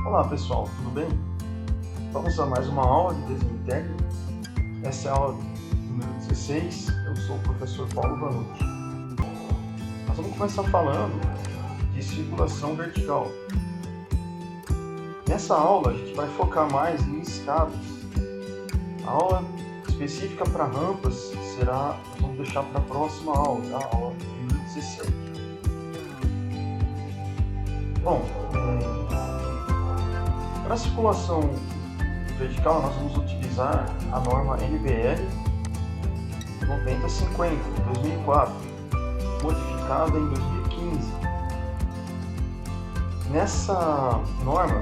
Olá pessoal, tudo bem? Vamos a mais uma aula de desenho técnico. Essa é a aula número 16, eu sou o professor Paulo Vanucci. Nós vamos começar falando de circulação vertical. Nessa aula a gente vai focar mais em escadas. A aula específica para rampas vamos deixar para a próxima aula, tá? A aula número 17. Bom, para a circulação vertical nós vamos utilizar a norma NBR 9050 de 2004, modificada em 2015. Nessa norma,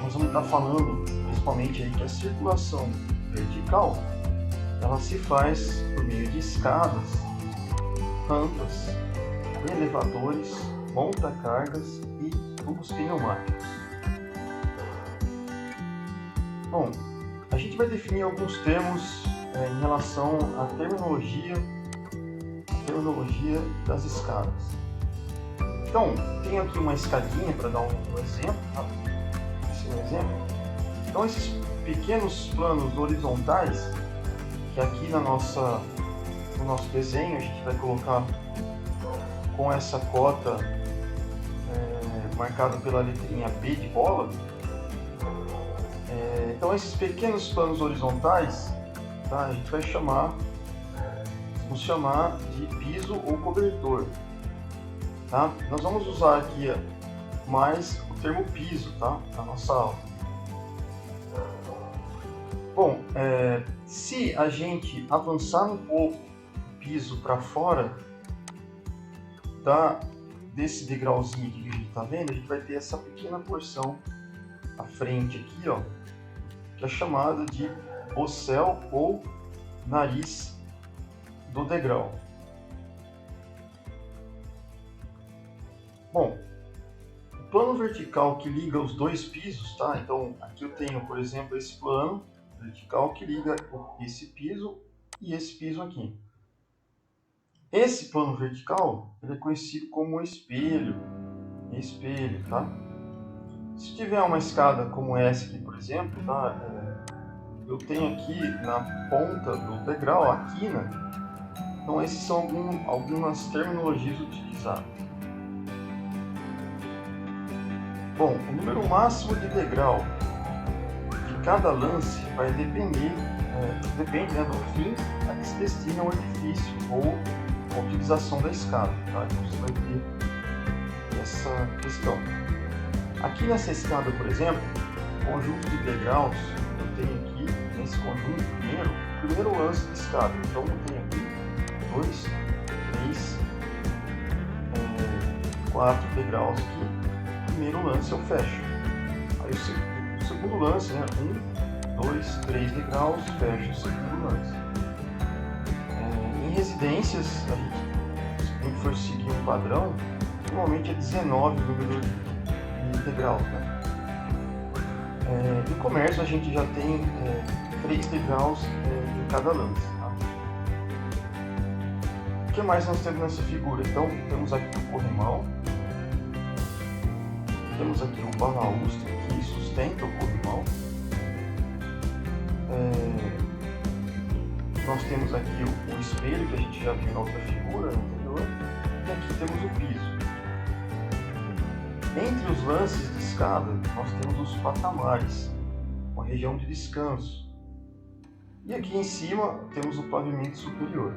nós vamos estar falando principalmente aí que a circulação vertical ela se faz por meio de escadas, rampas, elevadores, monta-cargas e tubos pneumáticos. Bom, a gente vai definir alguns termos em relação à terminologia das escadas. Então, tenho aqui uma escadinha para dar um exemplo, tá? Esse é um exemplo. Então, esses pequenos planos horizontais, que aqui no nosso desenho a gente vai colocar com essa cota marcada pela letrinha B de bola. Então esses pequenos planos horizontais, tá, a gente vai vamos chamar de piso ou cobertor. Tá? Nós vamos usar aqui mais o termo piso, tá, na nossa aula. Bom, se a gente avançar um pouco o piso para fora desse degrauzinho aqui que a gente está vendo, a gente vai ter essa pequena porção à frente aqui, ó, que é chamada de ocel ou nariz do degrau. Bom, o plano vertical que liga os dois pisos, tá? Então aqui eu tenho, por exemplo, esse plano vertical que liga esse piso e esse piso aqui. Esse plano vertical ele é conhecido como espelho, tá? Se tiver uma escada como essa aqui, por exemplo, tá? Eu tenho aqui na ponta do degrau a quina. Então essas são algumas terminologias utilizadas. Bom, o número máximo de degrau de cada lance vai depende do fim a que se destina o edifício ou a utilização da escada, tá? Então você vai ter essa questão. Aqui nessa escada, por exemplo, o conjunto de degraus, eu tenho aqui nesse conjunto o primeiro lance de escada. Então eu tenho aqui 2, 3, 4 degraus aqui. O primeiro lance eu fecho. Aí o segundo lance, 1, 2, 3 degraus, fecho o segundo lance. Em residências, a gente for seguir um padrão, normalmente é 19 o número de degraus, né? No comércio a gente já tem 3 degraus em cada lance, tá? O que mais nós temos nessa figura? Então temos aqui o corrimão, temos aqui o balaústre que sustenta o corrimão, nós temos aqui o espelho que a gente já viu na outra figura anterior, e aqui temos o piso. Entre os lances de escada, nós temos os patamares, uma região de descanso. E aqui em cima temos o pavimento superior.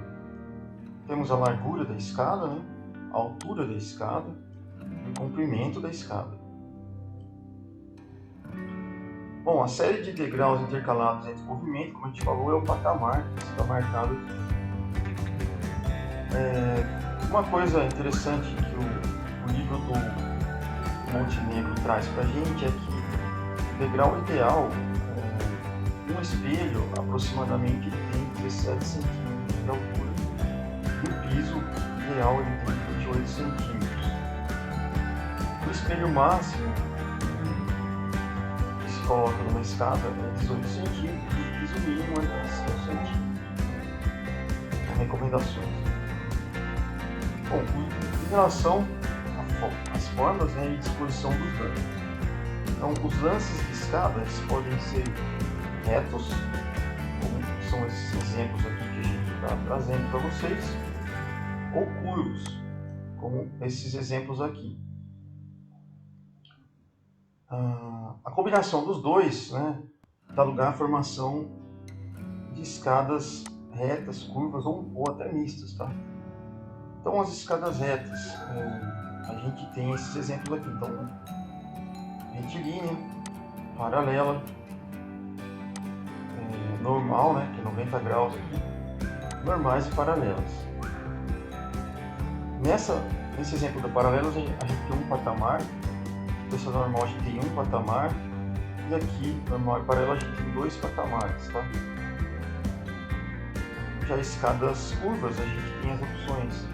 Temos a largura da escada, a altura da escada e o comprimento da escada. Bom, a série de degraus intercalados entre o movimento, como a gente falou, é o patamar que está marcado aqui. Uma coisa interessante que o livro do Montenegro traz para a gente é que o degrau ideal, um espelho aproximadamente ele tem 17 centímetros de altura e o piso ideal ele tem 28 centímetros. O espelho máximo que se coloca numa escada é 18 centímetros e o piso mínimo é 5 centímetros. Recomendações. Bom, em relação às formas, né, e disposição dos lances. Então, os lances de escada eles podem ser retos, como são esses exemplos aqui que a gente está trazendo para vocês, ou curvos, como esses exemplos aqui. A combinação dos dois, né, dá lugar à formação de escadas retas, curvas ou até mistas, tá? Então, as escadas retas, a gente tem esses exemplos aqui. Então, retilínea, paralela, normal, né, que é 90 graus aqui, normais e paralelas. Nesse exemplo da paralela, a gente tem um patamar, nessa normal a gente tem um patamar, e aqui, normal e paralela, a gente tem dois patamares, tá? Já escadas curvas, a gente tem as opções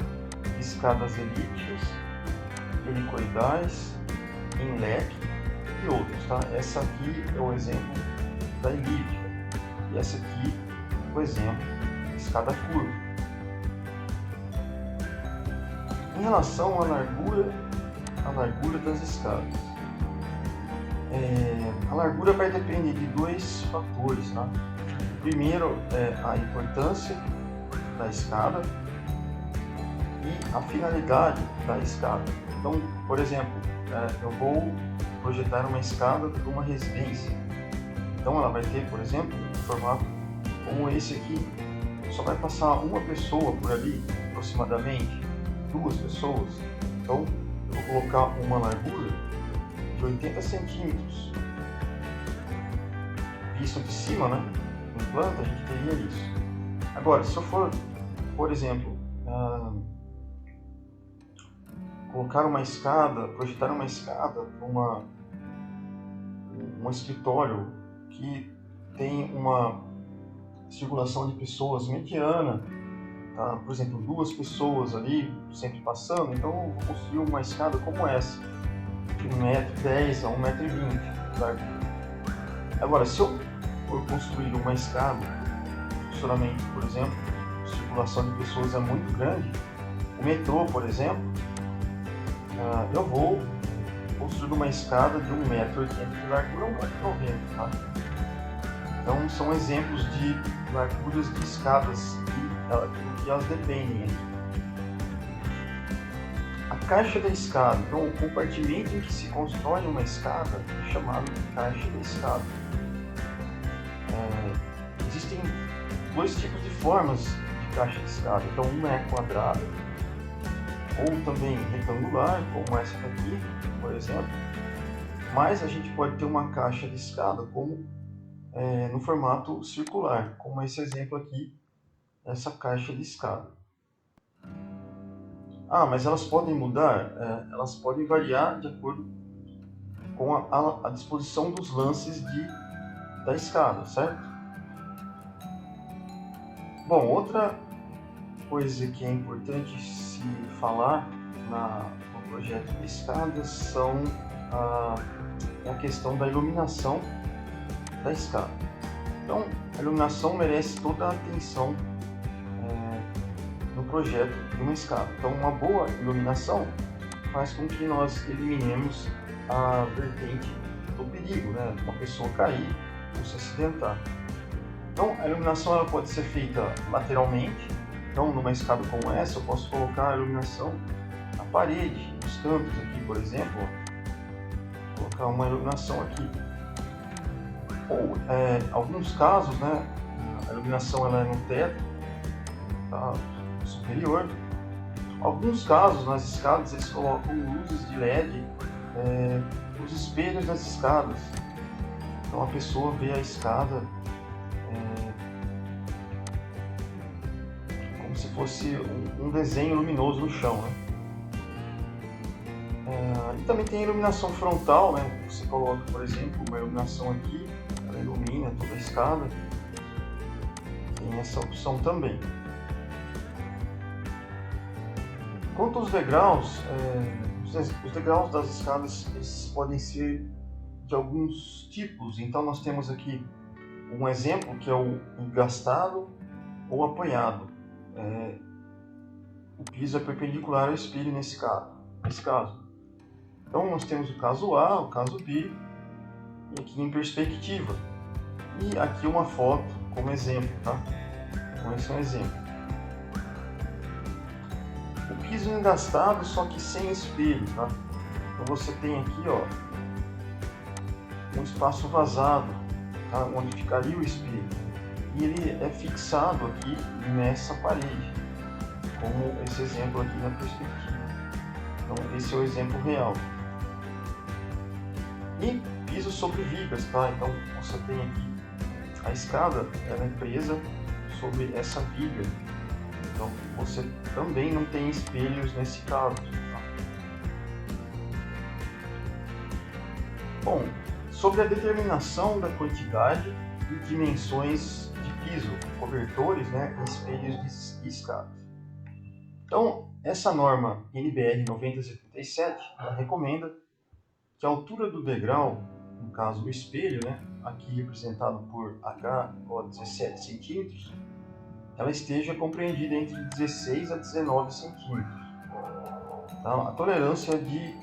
escadas elípticas, helicoidais, em leque e outros, tá? Essa aqui é o exemplo da elíptica e essa aqui o exemplo da escada curva. Em relação à largura das escadas, a largura vai depender de dois fatores, tá? Primeiro é a importância da escada e a finalidade da escada. Então, por exemplo, eu vou projetar uma escada de uma residência. Então ela vai ter, por exemplo, um formato como esse aqui. Só vai passar uma pessoa por ali, aproximadamente, duas pessoas. Então eu vou colocar uma largura de 80 centímetros. Visto de cima, né? Em planta a gente teria isso. Agora, se eu for, por exemplo, colocar uma escada, projetar uma escada para um escritório que tem uma circulação de pessoas mediana, tá? Por exemplo, duas pessoas ali sempre passando, então eu vou construir uma escada como essa, de 1,10 m a 1,20 m. Agora, se eu for construir uma escada, funcionamento, por exemplo, circulação de pessoas é muito grande, o metrô, por exemplo, eu vou construir uma escada de 1,80 m de largura, 1,90 m, tá? Então são exemplos de larguras de escadas que elas dependem aqui. A caixa da escada, então o compartimento em que se constrói uma escada é chamado de caixa da escada. Existem dois tipos de formas de caixa de escada, então uma é quadrada ou também retangular, como essa daqui, por exemplo, mas a gente pode ter uma caixa de escada como no formato circular, como esse exemplo aqui, essa caixa de escada. Mas elas podem mudar? Elas podem variar de acordo com a disposição dos lances da escada, certo? Bom, outra coisa que é importante se falar no projeto de escadas são a questão da iluminação da escada. Então, a iluminação merece toda a atenção no projeto de uma escada. Então, uma boa iluminação faz com que nós eliminemos a vertente do perigo, né? Uma pessoa cair ou se acidentar. Então, a iluminação ela pode ser feita lateralmente. Então, numa escada como essa, eu posso colocar a iluminação na parede, nos cantos aqui, por exemplo, colocar uma iluminação aqui. Ou, alguns casos, né, a iluminação ela é no teto, tá, superior. Alguns casos, nas escadas, eles colocam luzes de LED nos espelhos das escadas. Então, a pessoa vê a escada como se fosse um desenho luminoso no chão, né? E também tem a iluminação frontal, né? Você coloca, por exemplo, uma iluminação aqui, ela ilumina toda a escada. Tem essa opção também. Quanto aos degraus, os degraus das escadas eles podem ser de alguns tipos. Então nós temos aqui um exemplo que é o engastado ou apoiado. O piso é perpendicular ao espelho nesse caso. Então nós temos o caso A, o caso B, e aqui em perspectiva. E aqui uma foto como exemplo, tá? Então esse é um exemplo. O piso engastado, só que sem espelho, tá? Então você tem aqui, ó, um espaço vazado, tá? Onde ficaria o espelho. E ele é fixado aqui nessa parede, como esse exemplo aqui na perspectiva. Então esse é o exemplo real. E piso sobre vigas, tá? Então você tem aqui a escada, ela é presa sobre essa viga. Então você também não tem espelhos nesse caso. Tá? Bom, sobre a determinação da quantidade e dimensões de piso, cobertores, né, e espelhos de escadas. Então, essa norma NBR 9077 ela recomenda que a altura do degrau, no caso o espelho, né, aqui representado por H, ó, 17 centímetros, ela esteja compreendida entre 16 a 19 centímetros. Tá? A tolerância é de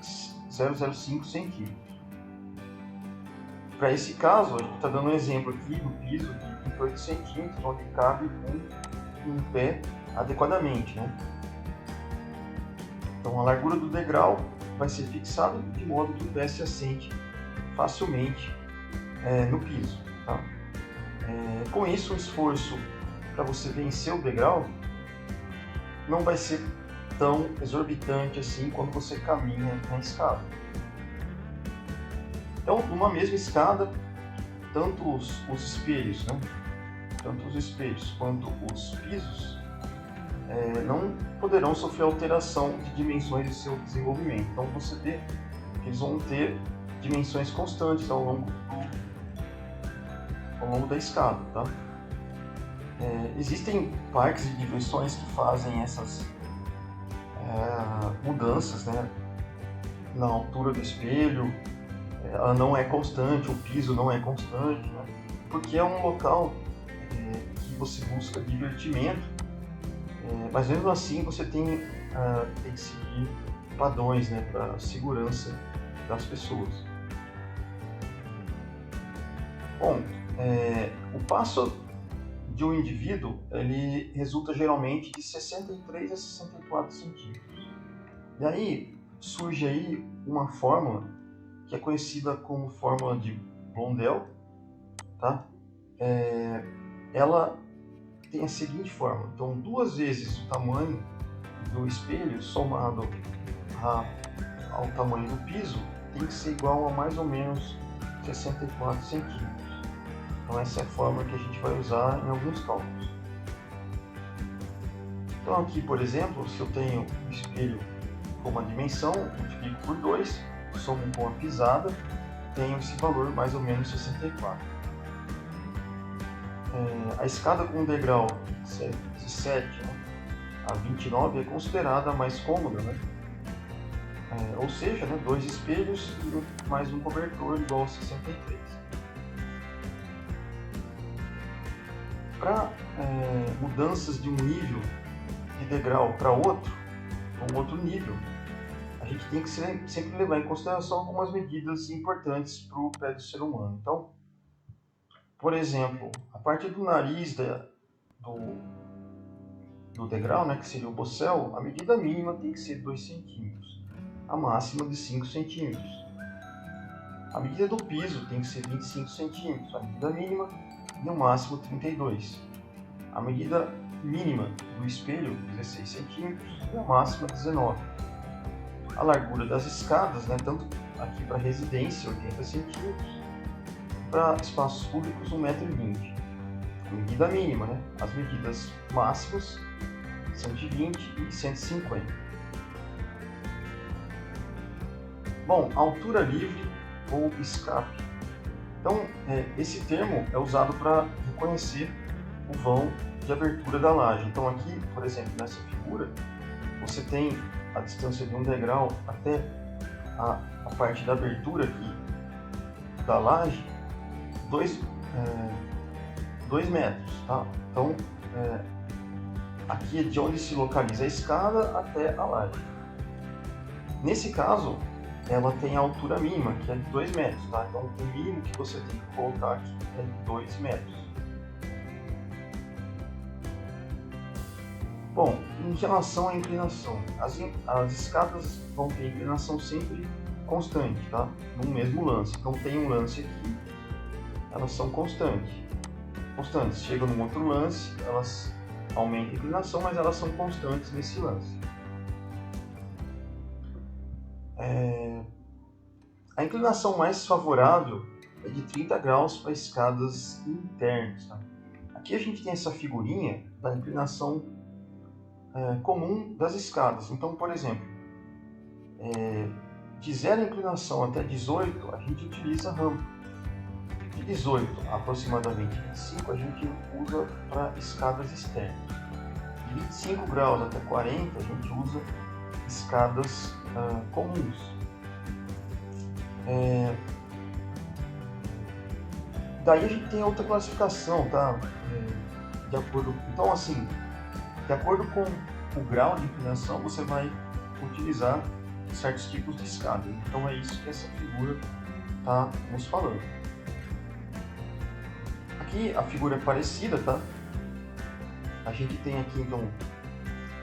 0,05 centímetros. Para esse caso, a gente está dando um exemplo aqui do piso de 28 centímetros, onde cabe um pé adequadamente. Né? Então, a largura do degrau vai ser fixada de modo que o pé se assente facilmente no piso. Tá? Com isso, o esforço para você vencer o degrau não vai ser tão exorbitante assim quando você caminha na escada. Então, numa mesma escada, tanto os espelhos, né? Tanto os espelhos quanto os pisos não poderão sofrer alteração de dimensões de seu desenvolvimento. Então, você vê que eles vão ter dimensões constantes ao longo da escada, tá? Existem parques de diversões que fazem essas mudanças, né, na altura do espelho. Ela não é constante, o piso não é constante, né, porque é um local que você busca divertimento, mas mesmo assim você tem que seguir padrões, né, para a segurança das pessoas. Bom, o passo de um indivíduo, ele resulta geralmente de 63 a 64 centímetros. E aí surge aí uma fórmula que é conhecida como fórmula de Blondel, tá? Ela tem a seguinte fórmula. Então, 2 vezes o tamanho do espelho somado ao tamanho do piso tem que ser igual a mais ou menos 64 centímetros. Então essa é a fórmula que a gente vai usar em alguns cálculos. Então aqui, por exemplo, se eu tenho o espelho com uma dimensão, multiplico por 2, somo com a pisada, tenho esse valor mais ou menos 64. A escada com degrau de 7 a 29 é considerada a mais cômoda, né? Ou seja, 2 espelhos e mais um cobertor igual a 63. Para mudanças de um nível de degrau para um outro nível, a gente tem que sempre levar em consideração algumas medidas importantes para o pé do ser humano. Então, por exemplo, a partir do nariz do degrau, né, que seria o bossel, a medida mínima tem que ser 2 centímetros, a máxima de 5 centímetros. A medida do piso tem que ser 25 centímetros, a medida mínima, e o máximo 32. A medida mínima do espelho, 16 centímetros, e a máxima 19. A largura das escadas, né, tanto aqui para residência, 80 centímetros, para espaços públicos, 1,20 m. A medida mínima, né? As medidas máximas, 120 e 150. Bom, altura livre ou escape. Então, esse termo é usado para reconhecer o vão de abertura da laje. Então aqui, por exemplo, nessa figura, você tem a distância de um degrau até a parte da abertura aqui da laje, 2 metros, tá? Então, aqui é de onde se localiza a escada até a laje. Nesse caso, ela tem a altura mínima, que é de 2 metros, tá? Então o mínimo que você tem que colocar aqui é 2 metros. Bom, em relação à inclinação, as escadas vão ter inclinação sempre constante, tá? No mesmo lance. Então tem um lance aqui, elas são constantes. Chega num outro lance, elas aumentam a inclinação, mas elas são constantes nesse lance. A inclinação mais favorável é de 30 graus para escadas internas. Tá? Aqui a gente tem essa figurinha da inclinação comum das escadas. Então, por exemplo, de 0 inclinação até 18, a gente utiliza rampa. De 18 a aproximadamente 25, a gente usa para escadas externas. De 25 graus até 40, a gente usa escadas comuns. Daí a gente tem outra classificação, tá? De acordo, então assim, de acordo com o grau de inclinação, você vai utilizar certos tipos de escada. Então é isso que essa figura está nos falando. Aqui a figura é parecida, tá? A gente tem aqui então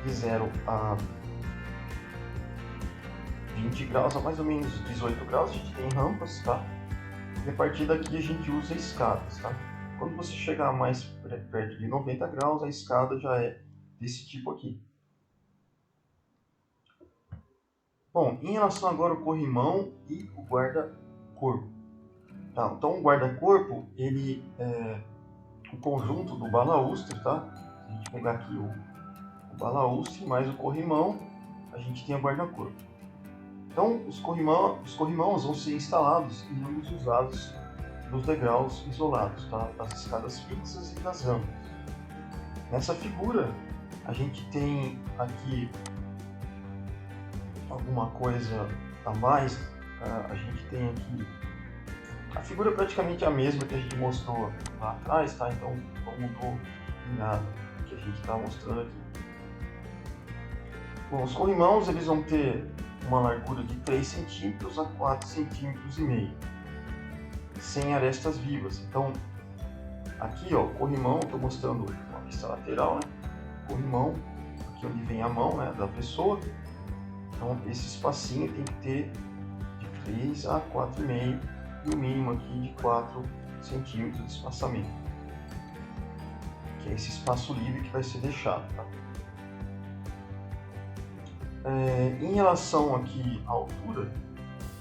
de 0 a 20 graus a mais ou menos 18 graus, a gente tem rampas, tá? E a partir daqui a gente usa escadas, tá? Quando você chegar mais perto de 90 graus, a escada já é desse tipo aqui. Bom, em relação agora ao corrimão e o guarda-corpo. Tá, então o guarda-corpo, ele é o conjunto do balaústre, tá? Se a gente pegar aqui o balaústre mais o corrimão, a gente tem o guarda-corpo. Então os corrimãos vão ser instalados e ambos usados nos degraus isolados, tá? Das escadas fixas e das rampas. Nessa figura, a gente tem aqui alguma coisa a mais. A gente tem aqui a figura é praticamente a mesma que a gente mostrou lá atrás, tá? Então não mudou em nada que a gente está mostrando aqui. Bom, os corrimãos eles vão ter uma largura de 3 cm a 4,5 cm, sem arestas vivas. Então aqui, ó, o corrimão, estou mostrando uma vista lateral, né? Corrimão, aqui onde vem a mão, né, da pessoa. Então esse espacinho tem que ter de 3 a 4,5 e o mínimo aqui de 4 centímetros de espaçamento, que é esse espaço livre que vai ser deixado. Tá? Em relação aqui à altura,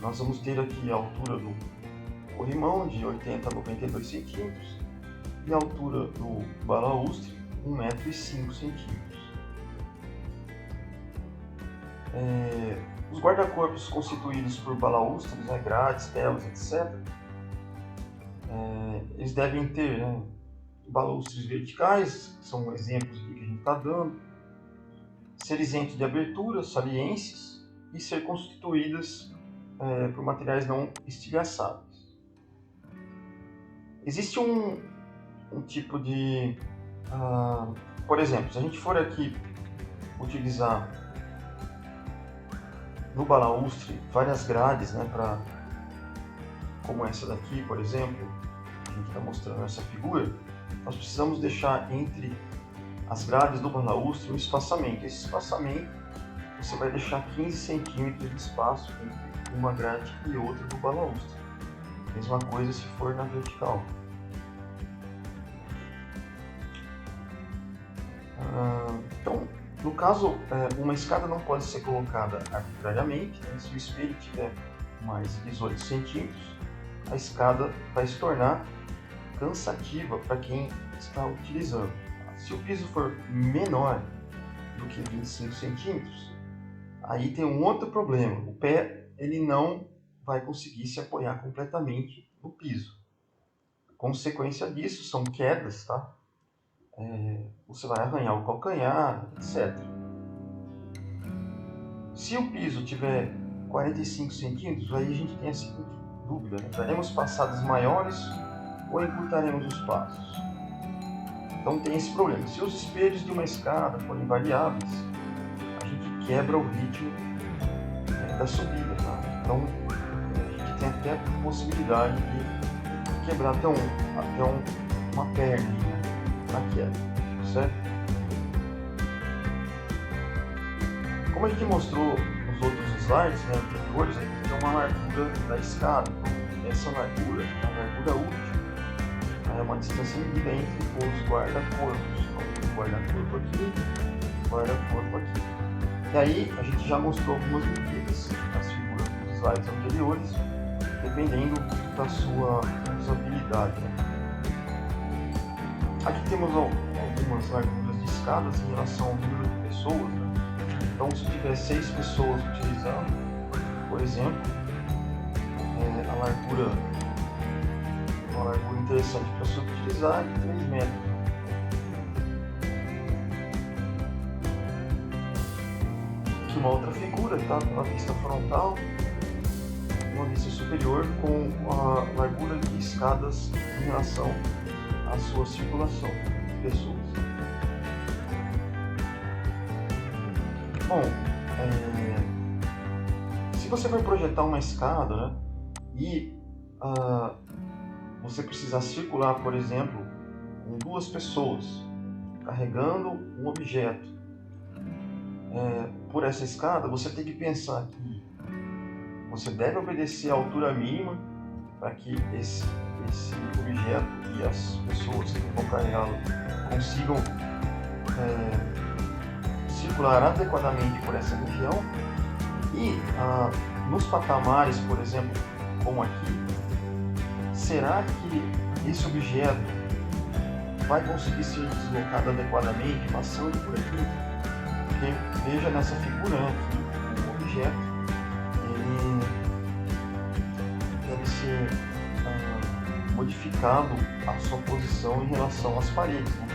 nós vamos ter aqui a altura do corrimão de 80 a 92 centímetros e a altura do balaústre 1,05 m. Os guarda-corpos constituídos por balaústres, grades, telas, etc., eles devem ter balaústres verticais, que são exemplos que a gente está dando, ser isentos de aberturas, saliências e ser constituídas por materiais não estilhaçáveis. Existe um tipo de... por exemplo, se a gente for aqui utilizar no balaústre várias grades, né, como essa daqui, por exemplo, a gente está mostrando essa figura, nós precisamos deixar entre as grades do balaústre um espaçamento. Esse espaçamento você vai deixar 15 centímetros de espaço entre uma grade e outra do balaústre. Mesma coisa se for na vertical. Então, no caso, uma escada não pode ser colocada arbitrariamente. Se o espelho tiver mais de 18 centímetros, a escada vai se tornar cansativa para quem está utilizando. Se o piso for menor do que 25 centímetros, aí tem um outro problema. O pé ele não vai conseguir se apoiar completamente no piso. Consequência disso são quedas, tá? Você vai arranhar o calcanhar, etc. Se o piso tiver 45 centímetros, aí a gente tem a seguinte dúvida, né? Daremos passadas maiores ou encurtaremos os passos? Então tem esse problema. Se os espelhos de uma escada forem variáveis, a gente quebra o ritmo da subida, tá? Então a gente tem até a possibilidade de quebrar até uma perninha na queda, certo? Como a gente mostrou nos outros slides, né, anteriores, a gente tem uma largura da escada. Então, essa largura é a largura última, é uma distância medida entre os guarda-corpos. Então, guarda-corpo aqui, guarda-corpo aqui. E aí a gente já mostrou algumas medidas nas figuras dos slides anteriores, dependendo da sua usabilidade. Aqui temos algumas larguras de escadas em relação ao número de pessoas, né? Então, se tiver 6 pessoas utilizando, por exemplo, uma largura interessante para se utilizar é de 3 metros. Aqui uma outra figura, tá? Uma vista frontal, uma vista superior com a largura de escadas em relação à sua circulação de pessoas. Bom, se você vai projetar uma escada, né, e você precisar circular, por exemplo, com 2 pessoas carregando um objeto por essa escada, você tem que pensar que você deve obedecer a altura mínima para que esse objeto e as pessoas que vão carregá-lo consigam circular adequadamente por essa região. E nos patamares, por exemplo, como aqui, será que esse objeto vai conseguir ser deslocado adequadamente passando por aqui? Porque veja nessa figura que o objeto ele deve ser modificado a sua posição em relação às paredes, né?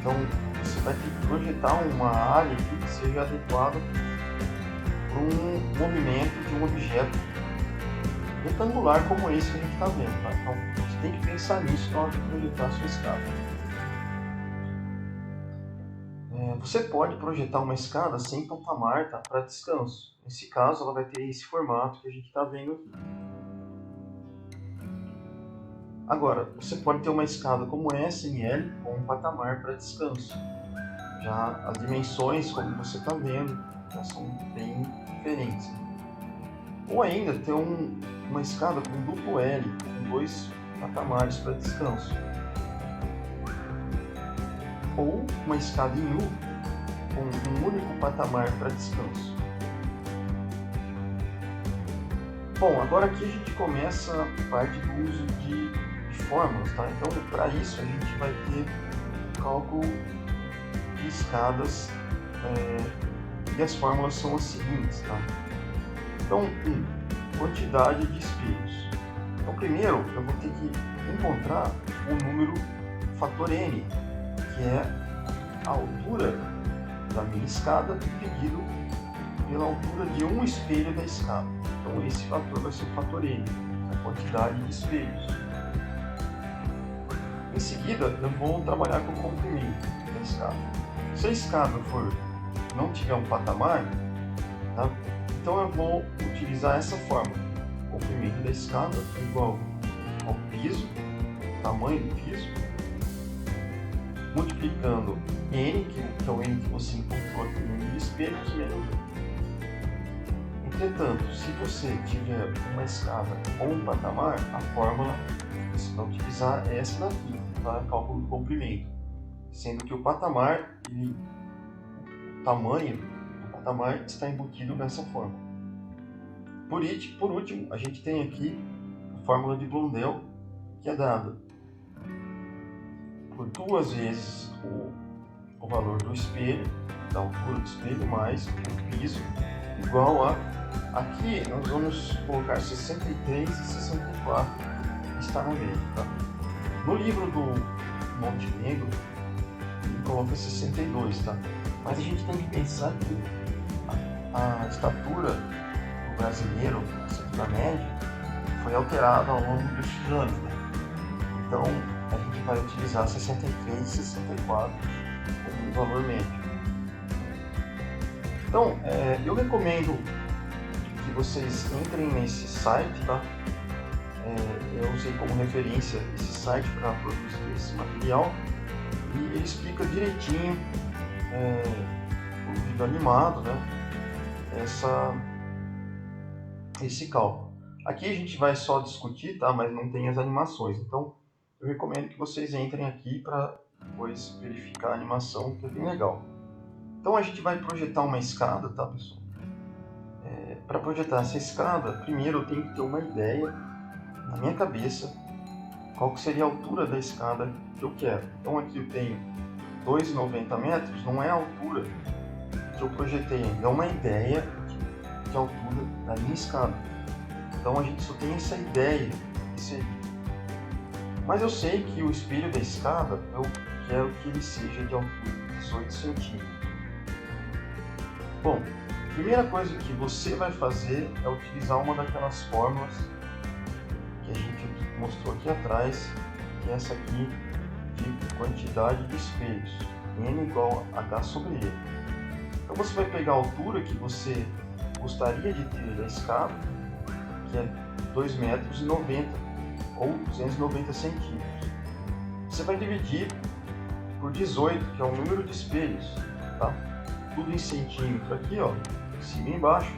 Então você vai ter que projetar uma área que seja adequada para um movimento de um objeto retangular como esse que a gente está vendo, tá? Então a gente tem que pensar nisso na hora de projetar a sua escada. Você pode projetar uma escada sem patamar, tá? Para descanso. Nesse caso ela vai ter esse formato que a gente está vendo aqui. Agora, você pode ter uma escada como essa em L com um patamar para descanso. Já as dimensões, como você está vendo, já são bem diferentes. Ou ainda ter uma escada com duplo L, com 2 patamares para descanso. Ou uma escada em U, com um único patamar para descanso. Bom, agora aqui a gente começa a parte do uso de fórmulas, tá? Então, para isso a gente vai ter o cálculo de escadas e as fórmulas são as seguintes, tá? Então, quantidade de espelhos. Então, primeiro eu vou ter que encontrar o número fator n, que é a altura da minha escada dividido pela altura de um espelho da escada. Então, esse fator vai ser o fator n, a quantidade de espelhos. Em seguida, eu vou trabalhar com o comprimento da escada. Se a escada não tiver um patamar, tá? Então eu vou utilizar essa fórmula. O comprimento da escada é igual ao piso, tamanho do piso, multiplicando n, que é o n que você encontrou aqui no número de espelhos, menos 1. Entretanto, se você tiver uma escada com um patamar, a fórmula você vai utilizar essa daqui, para cálculo do comprimento, sendo que o patamar, o tamanho do patamar está embutido nessa fórmula. Por último, a gente tem aqui a fórmula de Blondel, que é dada por 2 vezes o valor do espelho, da altura do espelho, mais o piso, igual a, aqui nós vamos colocar 63 e 64, que está no meio, tá? No livro do Montenegro, ele coloca 62, tá? Mas a gente tem que pensar que a estatura do brasileiro, a estatura média, foi alterada ao longo desses anos, né? Então, a gente vai utilizar 63 e 64 como valor médio. Então, eu recomendo que vocês entrem nesse site, tá? Eu usei como referência esse site para produzir esse material e ele explica direitinho, o vídeo animado, né? Esse cálculo. Aqui a gente vai só discutir, tá? Mas não tem as animações. Então eu recomendo que vocês entrem aqui para depois verificar a animação, que é bem legal. Então a gente vai projetar uma escada, tá, pessoal? Para projetar essa escada, primeiro eu tenho que ter uma ideia na minha cabeça qual que seria a altura da escada que eu quero. Então aqui eu tenho 2,90 metros, não é a altura que eu projetei ainda, é uma ideia de altura da minha escada. Então a gente só tem essa ideia que seria. Mas eu sei que o espelho da escada, eu quero que ele seja de altura de 18 centímetros. Bom, a primeira coisa que você vai fazer é utilizar uma daquelas fórmulas que a gente mostrou aqui atrás, que é essa aqui de quantidade de espelhos, N igual a H sobre E. Então você vai pegar a altura que você gostaria de ter da escada, que é 2,90 metros ou 290 centímetros. Você vai dividir por 18, que é o número de espelhos, tá? Tudo em centímetro aqui, ó, em cima e embaixo,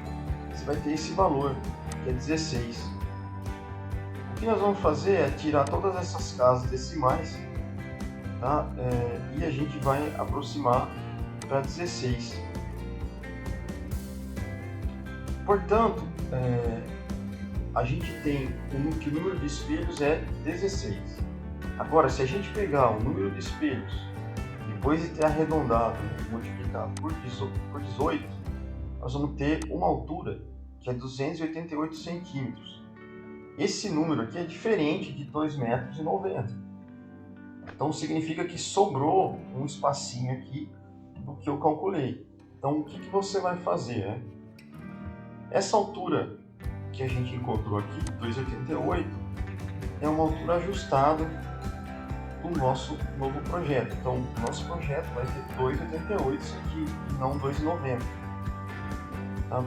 você vai ter esse valor, que é 16. O que nós vamos fazer é tirar todas essas casas decimais, tá? E a gente vai aproximar para 16. Portanto, a gente tem que o número de espelhos é 16. Agora, se a gente pegar o número de espelhos, depois de ter arredondado, multiplicado por 18, nós vamos ter uma altura que é 288 centímetros. Esse número aqui é diferente de 2,90 metros. Então significa que sobrou um espacinho aqui do que eu calculei. Então o que você vai fazer? Né? Essa altura que a gente encontrou aqui, 2,88, é uma altura ajustada do nosso novo projeto. Então o nosso projeto vai ter 2,88 centímetros e não 2,90. Tá?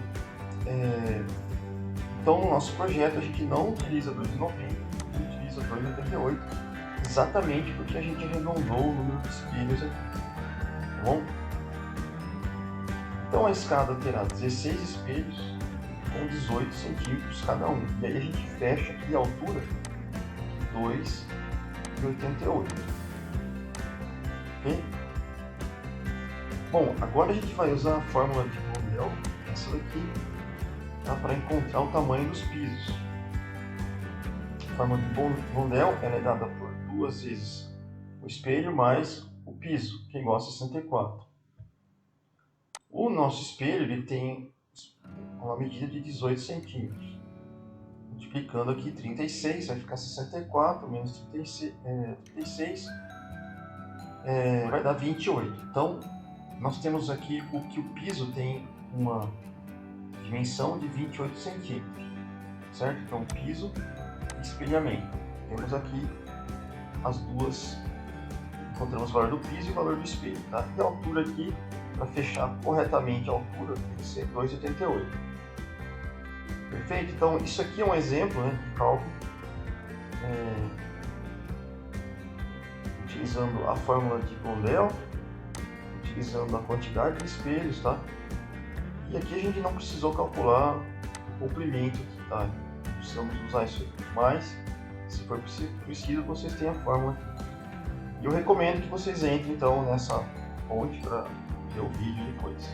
Então no nosso projeto a gente não utiliza 2,90, a gente utiliza 2,88, exatamente porque a gente arredondou o número de espelhos aqui. Tá bom? Então a escada terá 16 espelhos com 18 centímetros cada um. E aí a gente fecha aqui a altura de 2,88. Ok? Bom, agora a gente vai usar a fórmula de Blondel, essa daqui, tá, para encontrar o tamanho dos pisos. A fórmula de Blondel ela é dada por 2 vezes o espelho mais o piso, que é igual a 64. O nosso espelho ele tem uma medida de 18 centímetros. Multiplicando aqui 36, vai ficar 64 menos 36, vai dar 28. Então, nós temos aqui que o piso tem uma dimensão de 28 centímetros, certo? Então, piso e espelhamento. Temos aqui as duas, encontramos o valor do piso e o valor do espelho, tá? E a altura aqui, para fechar corretamente a altura, tem que ser 2,88. Perfeito? Então, isso aqui é um exemplo, né, de cálculo, utilizando a fórmula de Blondel, utilizando a quantidade de espelhos, tá? E aqui a gente não precisou calcular o comprimento, tá? Precisamos usar isso aqui, mas se for preciso, vocês têm a fórmula aqui. E eu recomendo que vocês entrem então nessa fonte para ver o vídeo depois.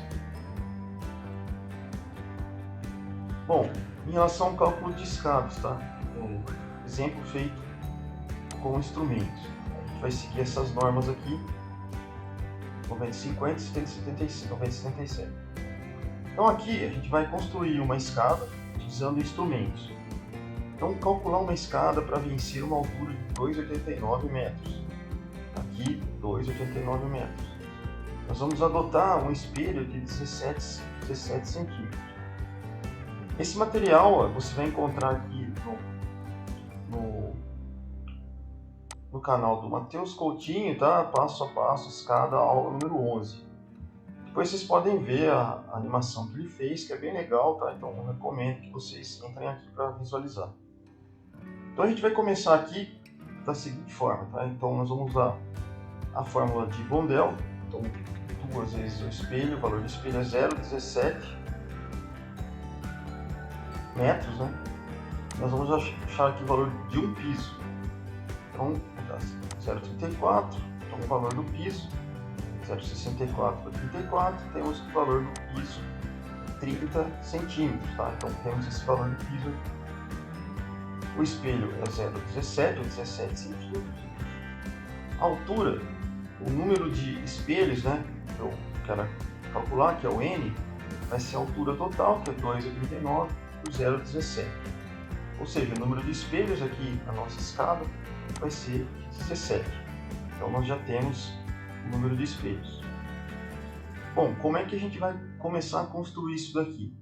Bom, em relação ao cálculo de escadas, tá? Exemplo feito com instrumentos. A gente vai seguir essas normas aqui, 90/50, 70/75, 90/77. Então aqui a gente vai construir uma escada utilizando instrumentos. Então calcular uma escada para vencer uma altura de 2,89 metros. Aqui 2,89 metros. Nós vamos adotar um espelho de 17 centímetros. Esse material você vai encontrar aqui no canal do Matheus Coutinho, tá? Passo a passo, escada, aula número 11. Depois vocês podem ver a animação que ele fez, que é bem legal, tá? Então eu recomendo que vocês entrem aqui para visualizar. Então a gente vai começar aqui da seguinte forma, tá? Então nós vamos usar a fórmula de Blondel. Então 2 vezes o espelho, o valor do espelho é 0,17 metros, né? Nós vamos achar aqui o valor de um piso. Então 0,34, então o valor do piso 0,64 para 34, temos o valor do piso 30 centímetros, tá? Então temos esse valor do piso aqui. O espelho é 0,17 ou 17 centímetros. A altura, o número de espelhos, né, que eu quero calcular, que é o N, vai ser a altura total, que é 2,39 por 0,17. Ou seja, o número de espelhos aqui na nossa escada vai ser 17. Então nós já temos o número de espelhos. Bom, como é que a gente vai começar a construir isso daqui?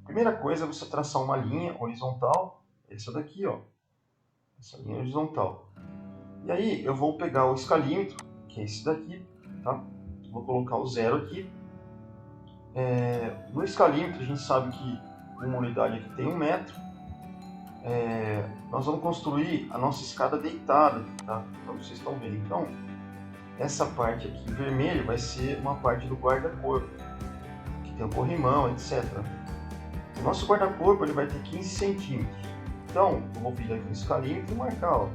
Primeira coisa é você traçar uma linha horizontal, essa daqui, ó, essa linha horizontal. E aí eu vou pegar o escalímetro, que é esse daqui, tá? Vou colocar o 0 aqui. No escalímetro a gente sabe que uma unidade aqui tem 1 metro. Nós vamos construir a nossa escada deitada, tá? Como vocês estão vendo. Então, essa parte aqui em vermelho vai ser uma parte do guarda-corpo, que tem o corrimão, etc. O nosso guarda-corpo ele vai ter 15 centímetros. Então, eu vou vir aqui no escalímetro e marcar, ó,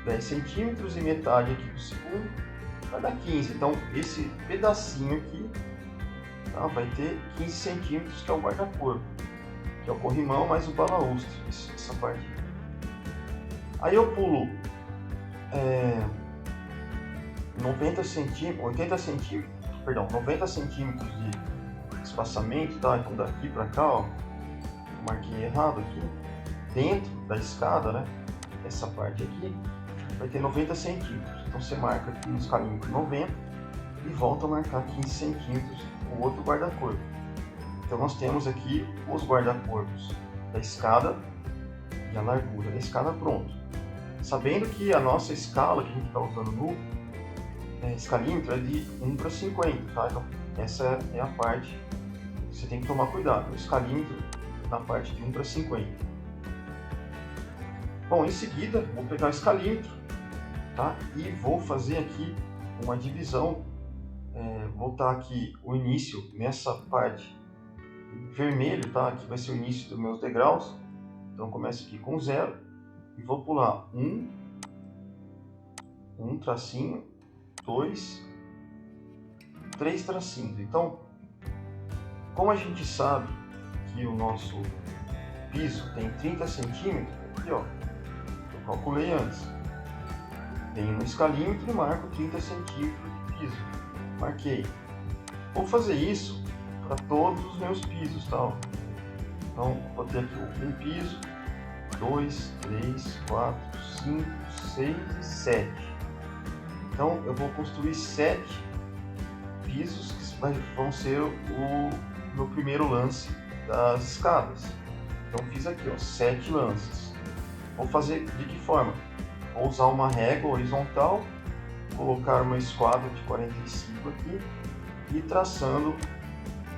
10 centímetros e metade aqui do segundo vai dar 15. Então, esse pedacinho aqui, tá, vai ter 15 centímetros, que é o guarda-corpo, que é o corrimão mais o balaústre, essa parte aqui. Aí eu pulo 90 centímetros de espaçamento, tá? Então daqui para cá, ó, marquei errado aqui, dentro da escada, né? Essa parte aqui vai ter 90 centímetros. Então você marca aqui no escalímetro 90 e volta a marcar 15 centímetros o outro guarda-corpo. Então nós temos aqui os guarda-corpos da escada e a largura da escada pronto. Sabendo que a nossa escala que a gente está usando no escalímetro é de 1 para 50, tá? Então essa é a parte que você tem que tomar cuidado. O escalímetro na parte de 1 para 50. Bom, em seguida vou pegar o escalímetro, tá? E vou fazer aqui uma divisão. Vou botar aqui o início nessa parte vermelho, tá? Aqui vai ser o início dos meus degraus. Então começo aqui com 0 e vou pular 1 tracinho, 2, 3 tracinhos. Então, como a gente sabe que o nosso piso tem 30 centímetros, aqui ó, eu calculei antes. Venho no escalímetro e marco 30 centímetros de piso. Marquei. Vou fazer isso para todos os meus pisos, tá? Então, vou ter aqui um piso, 2, 3, 4, 5, 6 e 7. Então, eu vou construir 7 pisos que vão ser o meu primeiro lance das escadas. Então, fiz aqui, ó, 7 lances. Vou fazer de que forma? Vou usar uma régua horizontal, colocar uma esquadra de 45 aqui e traçando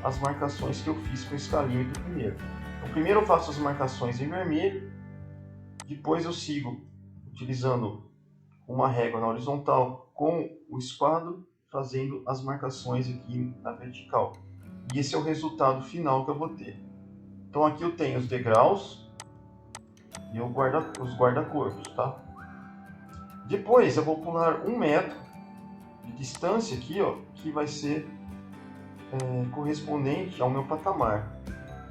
as marcações que eu fiz com o escalímetro primeiro. Então, primeiro eu faço as marcações em vermelho, depois eu sigo utilizando uma régua na horizontal com o esquadro, fazendo as marcações aqui na vertical. E esse é o resultado final que eu vou ter. Então aqui eu tenho os degraus e os guarda-corpos, tá? Depois eu vou pular 1 metro de distância aqui, ó, que vai ser correspondente ao meu patamar.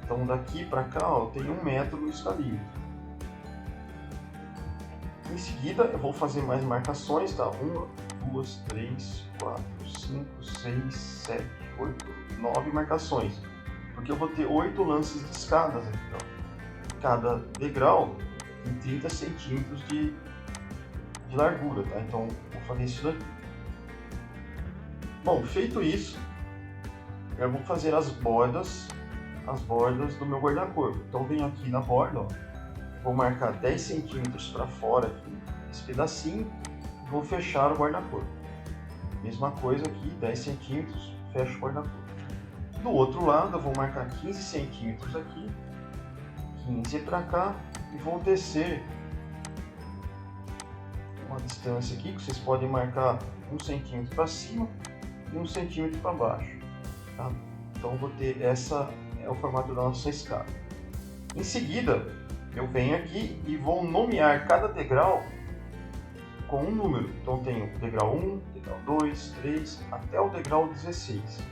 Então daqui para cá, ó, eu tenho 1 metro no escalímetro. Em seguida eu vou fazer mais marcações, tá? 1, 2, 3, 4, 5, 6, 7, 8, 9 marcações. Porque eu vou ter 8 lances de escadas aqui, ó. Cada degrau tem 30 centímetros de largura, tá? Então vou fazer isso daqui. Bom, feito isso, eu vou fazer as bordas do meu guarda-corpo. Então venho aqui na borda, ó, vou marcar 10 centímetros para fora aqui, esse pedacinho, e vou fechar o guarda-corpo. Mesma coisa aqui, 10 centímetros, fecho o guarda-corpo. Do outro lado eu vou marcar 15 centímetros aqui, 15 para cá, e vou descer uma distância aqui, que vocês podem marcar 1 centímetro para cima e 1 centímetro para baixo. Tá? Então eu vou ter essa é o formato da nossa escada. Em seguida, eu venho aqui e vou nomear cada degrau com um número. Então tenho degrau 1, degrau 2, 3, até o degrau 16.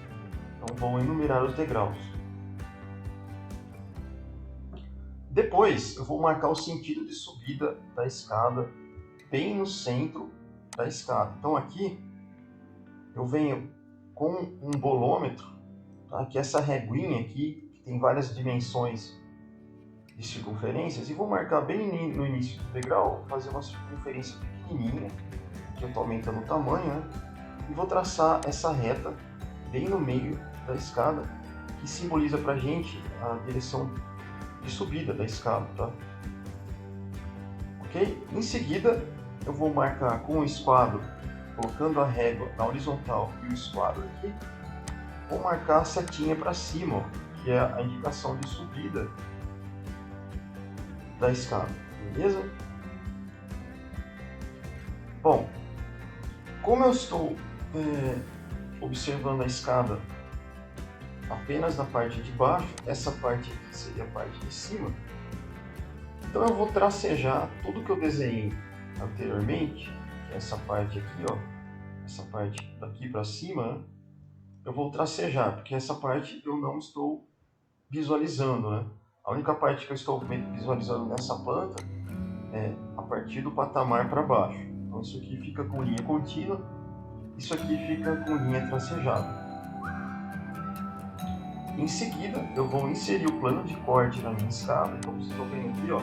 Então vou enumerar os degraus. Depois eu vou marcar o sentido de subida da escada bem no centro da escada. Então aqui eu venho com um bolômetro, tá? Que é essa reguinha aqui, que tem várias dimensões de circunferências, e vou marcar bem no início do degrau, fazer uma circunferência pequenininha, que eu estou aumentando o tamanho, né? E vou traçar essa reta bem no meio da escada, que simboliza para a gente a direção de subida da escada, tá? Ok? Em seguida, eu vou marcar com o esquadro, colocando a régua na horizontal e o esquadro aqui, vou marcar a setinha para cima, que é a indicação de subida da escada, beleza? Bom, como eu estou observando a escada apenas na parte de baixo, essa parte aqui seria a parte de cima, então eu vou tracejar tudo que eu desenhei anteriormente, que é essa parte aqui, ó, essa parte daqui para cima, né? Eu vou tracejar, porque essa parte eu não estou visualizando, né? A única parte que eu estou visualizando nessa planta é a partir do patamar para baixo. Então isso aqui fica com linha contínua, isso aqui fica com linha tracejada. Em seguida, eu vou inserir o plano de corte na minha escada, como vocês estão vendo aqui, ó.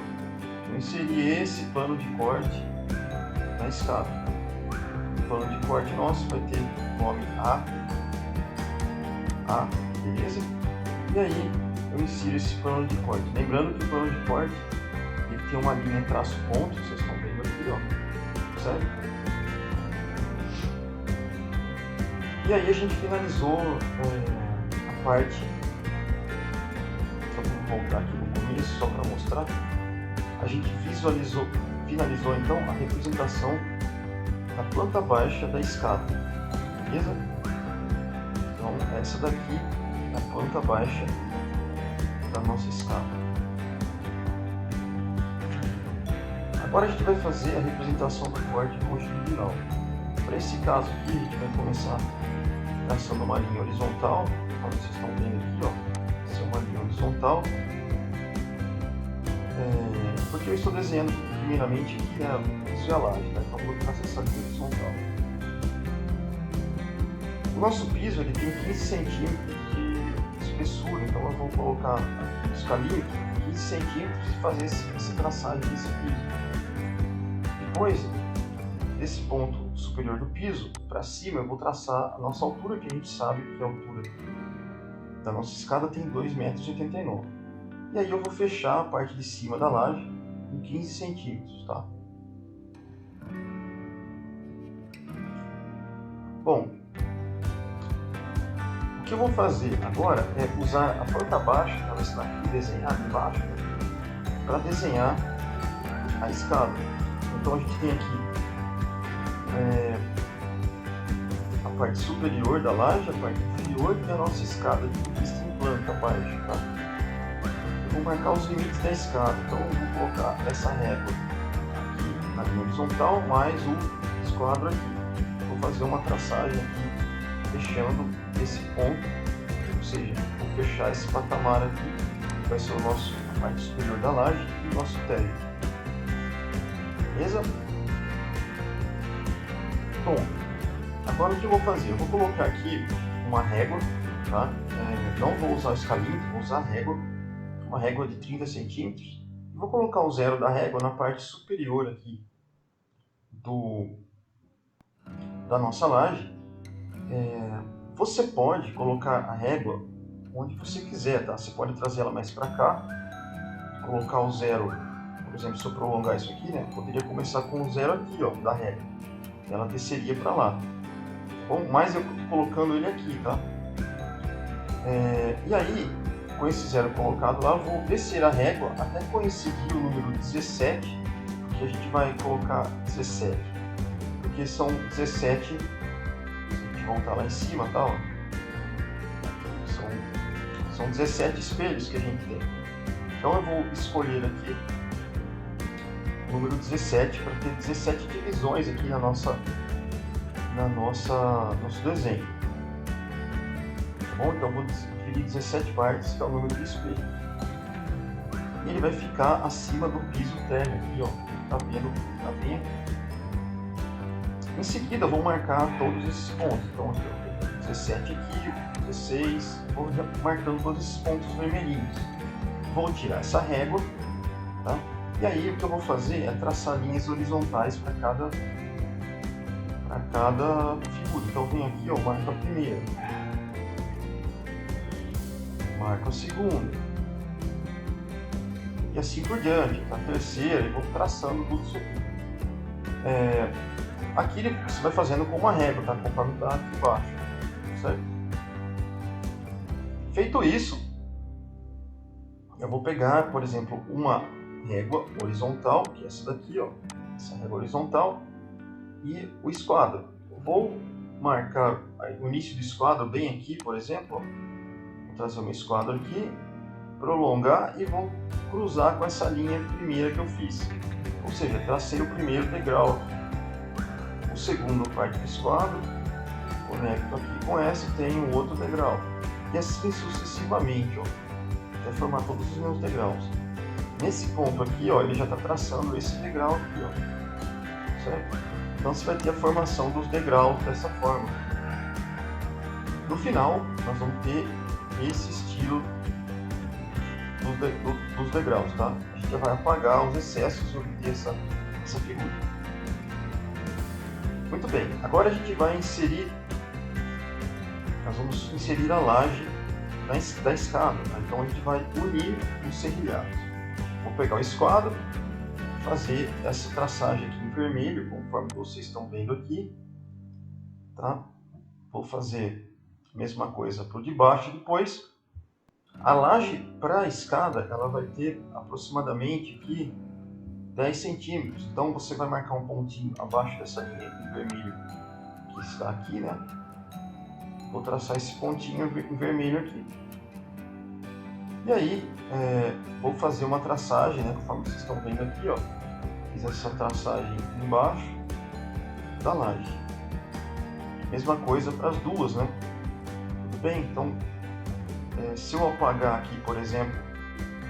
Eu inseri esse plano de corte na escada. O plano de corte nosso vai ter o nome A, beleza? E aí eu insiro esse plano de corte. Lembrando que o plano de corte ele tem uma linha traço ponto, vocês estão vendo aqui, ó, certo? E aí a gente finalizou a parte. Então vamos voltar aqui no começo só para mostrar. A gente finalizou então a representação da planta baixa da escada, beleza? Então essa daqui é a planta baixa da nossa escada. Agora a gente vai fazer a representação do corte longitudinal. Para esse caso aqui a gente vai começar traçando uma linha horizontal, como vocês estão vendo aqui, ó. Essa é uma linha horizontal. Porque eu estou desenhando primeiramente aqui, né, isso é a laje, né? Então vou traçar essa linha horizontal. O nosso piso ele tem 15 centímetros de espessura, então eu vou colocar os calinhos 15 centímetros e fazer essa traçagem desse piso. Depois desse ponto superior do piso para cima eu vou traçar a nossa altura, que a gente sabe que a altura da nossa escada tem 2,89 m. E aí eu vou fechar a parte de cima da laje com 15 centímetros, tá? Bom, o que eu vou fazer agora é usar a planta baixa, que ela está aqui desenhada embaixo, para desenhar a escada. Então a gente tem aqui a parte superior da laje, a parte inferior e a nossa escada vista em planta baixa, tá? Eu vou marcar os limites da escada, então eu vou colocar essa régua aqui na linha horizontal, mais o esquadro aqui. Vou fazer uma traçagem aqui, fechando esse ponto, ou seja, vou fechar esse patamar aqui, que vai ser a parte superior da laje e o nosso térreo. Beleza? Bom, agora o que eu vou fazer? Eu vou colocar aqui uma régua, tá? Não vou usar o escalímetro, vou usar a régua, uma régua de 30 centímetros. Vou colocar o zero da régua na parte superior aqui da nossa laje. Você pode colocar a régua onde você quiser, tá? Você pode trazer ela mais para cá, colocar o zero, por exemplo, se eu prolongar isso aqui, né? Poderia começar com o zero aqui, ó, da régua. Ela desceria para lá. bom? Mas eu estou colocando ele aqui, tá? E aí, com esse zero colocado lá, eu vou descer a régua até coincidir o número 17, que a gente vai colocar 17, porque são 17, se a gente voltar lá em cima, tá? Ó, são 17 espelhos que a gente tem. Então eu vou escolher aqui o número 17 para ter 17 divisões aqui na nosso desenho. Tá bom? Então eu vou dividir 17 partes, que é o número do espelho. E ele vai ficar acima do piso térreo aqui, ó. Tá vendo? Tá bem aqui. Em seguida eu vou marcar todos esses pontos. Então aqui, ó, 17 aqui, 16, vou marcando todos esses pontos vermelhinhos. Vou tirar essa régua, tá? E aí o que eu vou fazer é traçar linhas horizontais para cada figura. Então eu venho aqui, ó, marco a primeira, marco a segunda, e assim por diante, a terceira, e vou traçando tudo isso aqui. Aqui você vai fazendo com uma régua, tá? Conforme está aqui embaixo, certo? Feito isso, eu vou pegar, por exemplo, uma régua horizontal, que é essa daqui, ó, essa régua horizontal, e o esquadro. Eu vou marcar o início do esquadro bem aqui, por exemplo, ó. Vou trazer o meu esquadro aqui, prolongar e vou cruzar com essa linha primeira que eu fiz. Ou seja, tracei o primeiro degrau, o segundo parte do esquadro, conecto aqui com essa e tenho um outro degrau. E assim sucessivamente, ó, até formar todos os meus degraus. Nesse ponto aqui, ó, ele já está traçando esse degrau aqui, ó, certo? Então você vai ter a formação dos degraus dessa forma. No final, nós vamos ter esse estilo dos degraus, tá? A gente já vai apagar os excessos e obter essa figura. Muito bem, agora a gente vai inserir, nós vamos inserir a laje da escada, tá? Então a gente vai unir os serrilhados. Vou pegar o esquadro, fazer essa traçagem aqui em vermelho, conforme vocês estão vendo aqui, tá? Vou fazer a mesma coisa para o de baixo depois. A laje para a escada, ela vai ter aproximadamente aqui 10 centímetros. Então você vai marcar um pontinho abaixo dessa linha em vermelho que está aqui, né? Vou traçar esse pontinho em vermelho aqui. E aí, vou fazer uma traçagem, né? Conforme vocês estão vendo aqui, ó. Fiz essa traçagem embaixo da laje. Mesma coisa para as duas, né? Tudo bem? Então, se eu apagar aqui, por exemplo,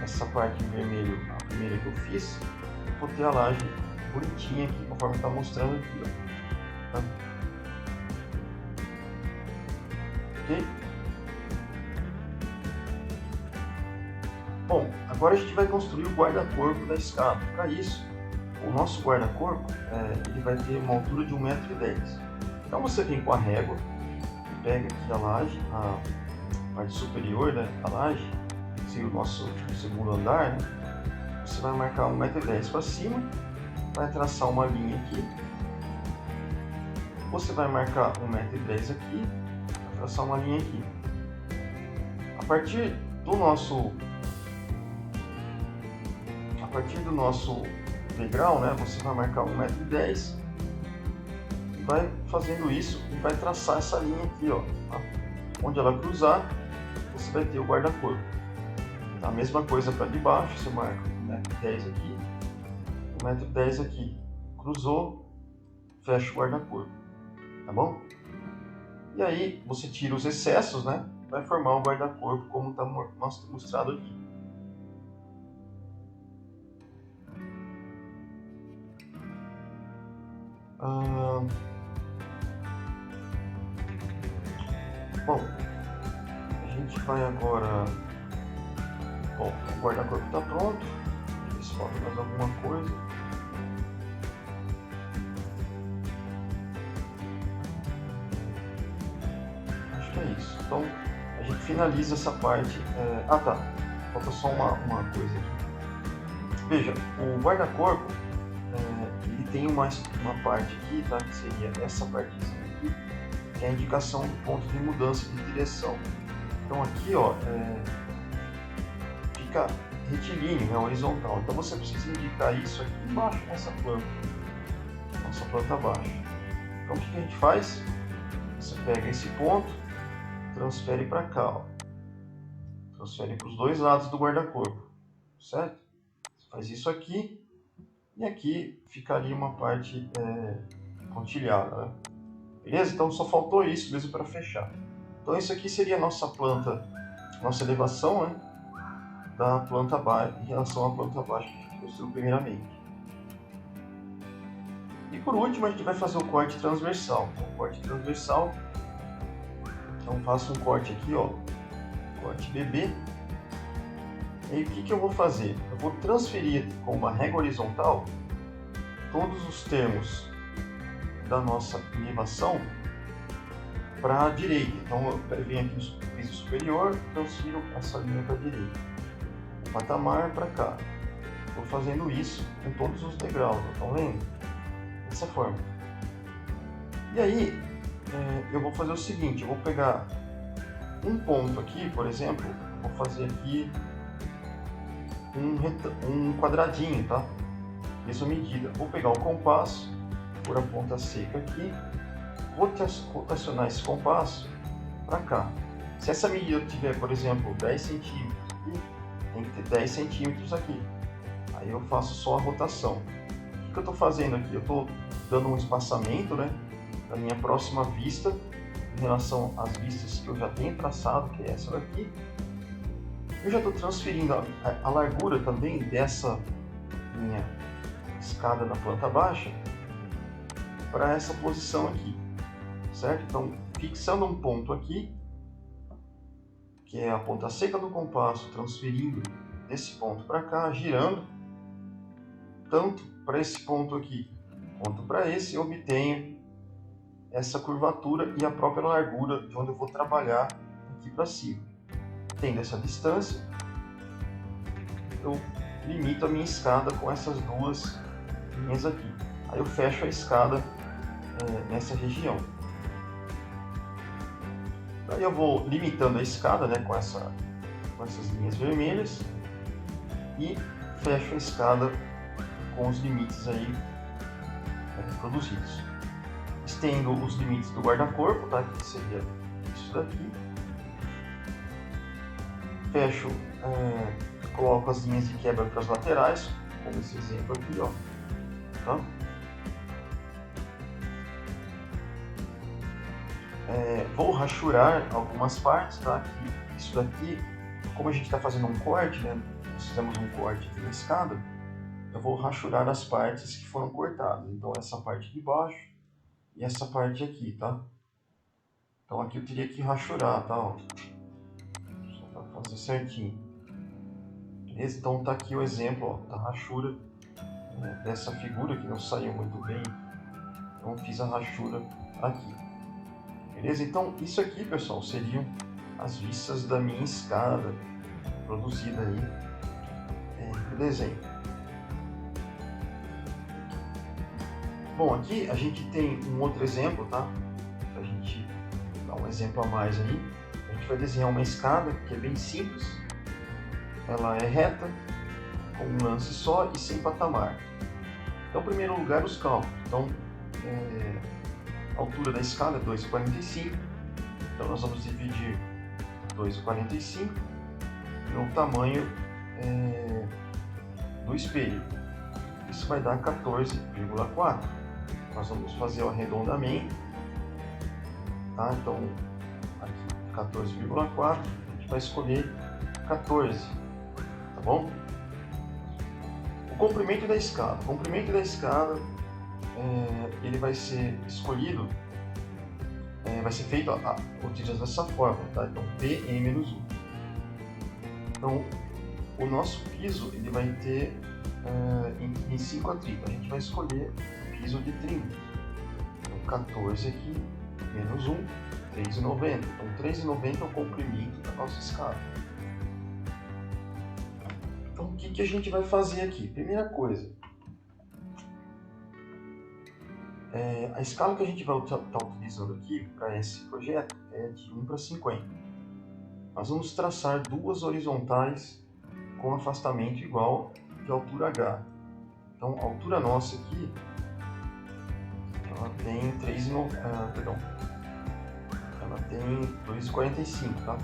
essa parte em vermelho, a primeira que eu fiz, vou ter a laje bonitinha aqui, conforme está mostrando aqui, ó. Tá? Ok? Bom, agora a gente vai construir o guarda-corpo da escada. Para isso, o nosso guarda-corpo ele vai ter uma altura de 1,10 m. Então você vem com a régua, pega aqui a laje, a parte superior, né, da laje, o nosso segundo andar, né, você vai marcar 1,10 m para cima, vai traçar uma linha aqui, você vai marcar 1,10 m aqui, vai traçar uma linha aqui. A partir do nosso degrau, né, você vai marcar 1,10 m e vai fazendo isso e vai traçar essa linha aqui, ó, tá? Onde ela cruzar, você vai ter o guarda-corpo. Tá? A mesma coisa para de baixo, você marca 1,10 m aqui, 1,10 m aqui, cruzou, fecha o guarda-corpo, tá bom? E aí você tira os excessos, né? Vai formar um guarda-corpo como está mostrado aqui. Bom, a gente vai agora. Bom, o guarda-corpo está pronto. Deixa eu ver se falta mais alguma coisa. Acho que é isso. Então a gente finaliza essa parte. Ah tá, falta só uma coisa aqui. Veja, o guarda-corpo ele tem uma parte aqui, tá? Que seria essa partezinha aqui, que é a indicação do ponto de mudança de direção. Então aqui, ó, fica retilíneo, né, horizontal. Então você precisa indicar isso aqui embaixo nessa planta, nossa planta baixa. Então o que a gente faz? Você pega esse ponto, transfere para cá, ó. Transfere para os dois lados do guarda-corpo, certo? Você faz isso aqui e aqui ficaria uma parte pontilhada, né? Beleza? Então só faltou isso mesmo para fechar. Então isso aqui seria a nossa planta, nossa elevação, né, da planta baixa em relação à planta baixa que a gente construiu primeiramente. E por último a gente vai fazer o corte transversal. Então, o corte transversal, então faço um corte aqui, ó, corte BB. E aí o que eu vou fazer? Eu vou transferir com uma régua horizontal todos os termos da nossa elevação para a direita. Então eu venho aqui no piso superior, transfiro essa linha para a direita. O patamar para cá. Estou fazendo isso com todos os degraus, estão vendo? Dessa forma. E aí eu vou fazer o seguinte, eu vou pegar um ponto aqui, por exemplo, vou fazer aqui um quadradinho, tá? Mesma medida. Vou pegar o compasso, pôr a ponta seca aqui, vou rotacionar esse compasso para cá. Se essa medida tiver, por exemplo, 10 centímetros aqui, tem que ter 10 centímetros aqui. Aí eu faço só a rotação. O que eu estou fazendo aqui? Eu estou dando um espaçamento, né, da minha próxima vista em relação às vistas que eu já tenho traçado, que é essa daqui. Eu já estou transferindo a largura também dessa minha escada da planta baixa para essa posição aqui, certo? Então, fixando um ponto aqui, que é a ponta seca do compasso, transferindo desse ponto para cá, girando, tanto para esse ponto aqui quanto para esse, eu obtenho essa curvatura e a própria largura de onde eu vou trabalhar aqui para cima. Tendo essa distância, eu limito a minha escada com essas duas linhas aqui. Aí eu fecho a escada nessa região. Aí eu vou limitando a escada, né, com essas linhas vermelhas e fecho a escada com os limites aí produzidos. Estendo os limites do guarda-corpo, tá, que seria isso daqui. Fecho, coloco as linhas de quebra para as laterais, como esse exemplo aqui, ó. Tá? Vou rachurar algumas partes, tá? Isso daqui, como a gente está fazendo um corte, né? Nós fizemos um corte aqui na escada, eu vou rachurar as partes que foram cortadas. Então essa parte de baixo e essa parte aqui, tá? Então aqui eu teria que rachurar, tá? Ó. Só para fazer certinho. Beleza? Então tá aqui o exemplo, ó, da rachura dessa figura que não saiu muito bem. Então fiz a rachura aqui. Beleza? Então isso aqui, pessoal, seriam as vistas da minha escada produzida aí no desenho. Bom, aqui a gente tem um outro exemplo, tá? Pra gente dar um exemplo a mais aí. A gente vai desenhar uma escada que é bem simples. Ela é reta, com um lance só e sem patamar. Então, em primeiro lugar, os cálculos. Então, a altura da escada é 2,45. Então, nós vamos dividir 2,45 no tamanho do espelho. Isso vai dar 14,4. Nós vamos fazer o arredondamento. Tá? Então, aqui 14,4. A gente vai escolher 14. Tá bom? O comprimento da escada. O comprimento da escada ele vai ser escolhido, vai ser feito utilizando dessa forma, tá? Então P em menos 1. Então o nosso piso ele vai ter em 5 atritos. A gente vai escolher o piso de 30. Então 14 aqui menos 1, 3,90. Então 3,90 é o comprimento da nossa escada. Então o que a gente vai fazer aqui? Primeira coisa, A escala que a gente vai estar utilizando aqui para esse projeto é de 1:50. Nós vamos traçar duas horizontais com afastamento igual de altura H. Então, a altura nossa aqui, ela tem 3,90, perdão, ela tem 2,45, tá?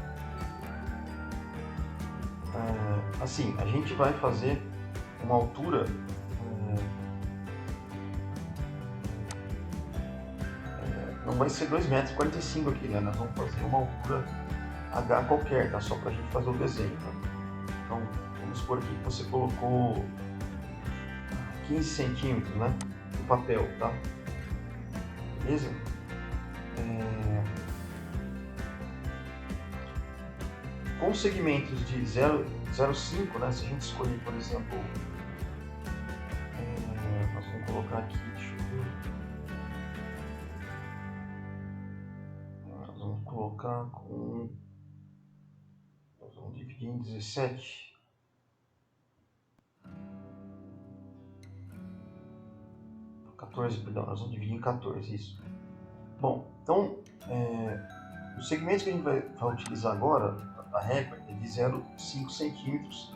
Assim, a gente vai fazer uma altura não vai ser 2,45 m aqui, né? Nós vamos fazer uma altura H qualquer, tá? Só para a gente fazer o desenho, tá? Então, vamos supor aqui que você colocou 15 centímetros, né? No papel, tá? Beleza? Com segmentos de 0,05, né? Se a gente escolher, por exemplo, nós vamos colocar aqui, deixa eu ver. Nós vamos colocar com... Nós vamos dividir em 17. Perdão, nós vamos dividir em 14, isso. Bom, então, os segmentos que a gente vai utilizar agora, a régua é de 0,5 centímetros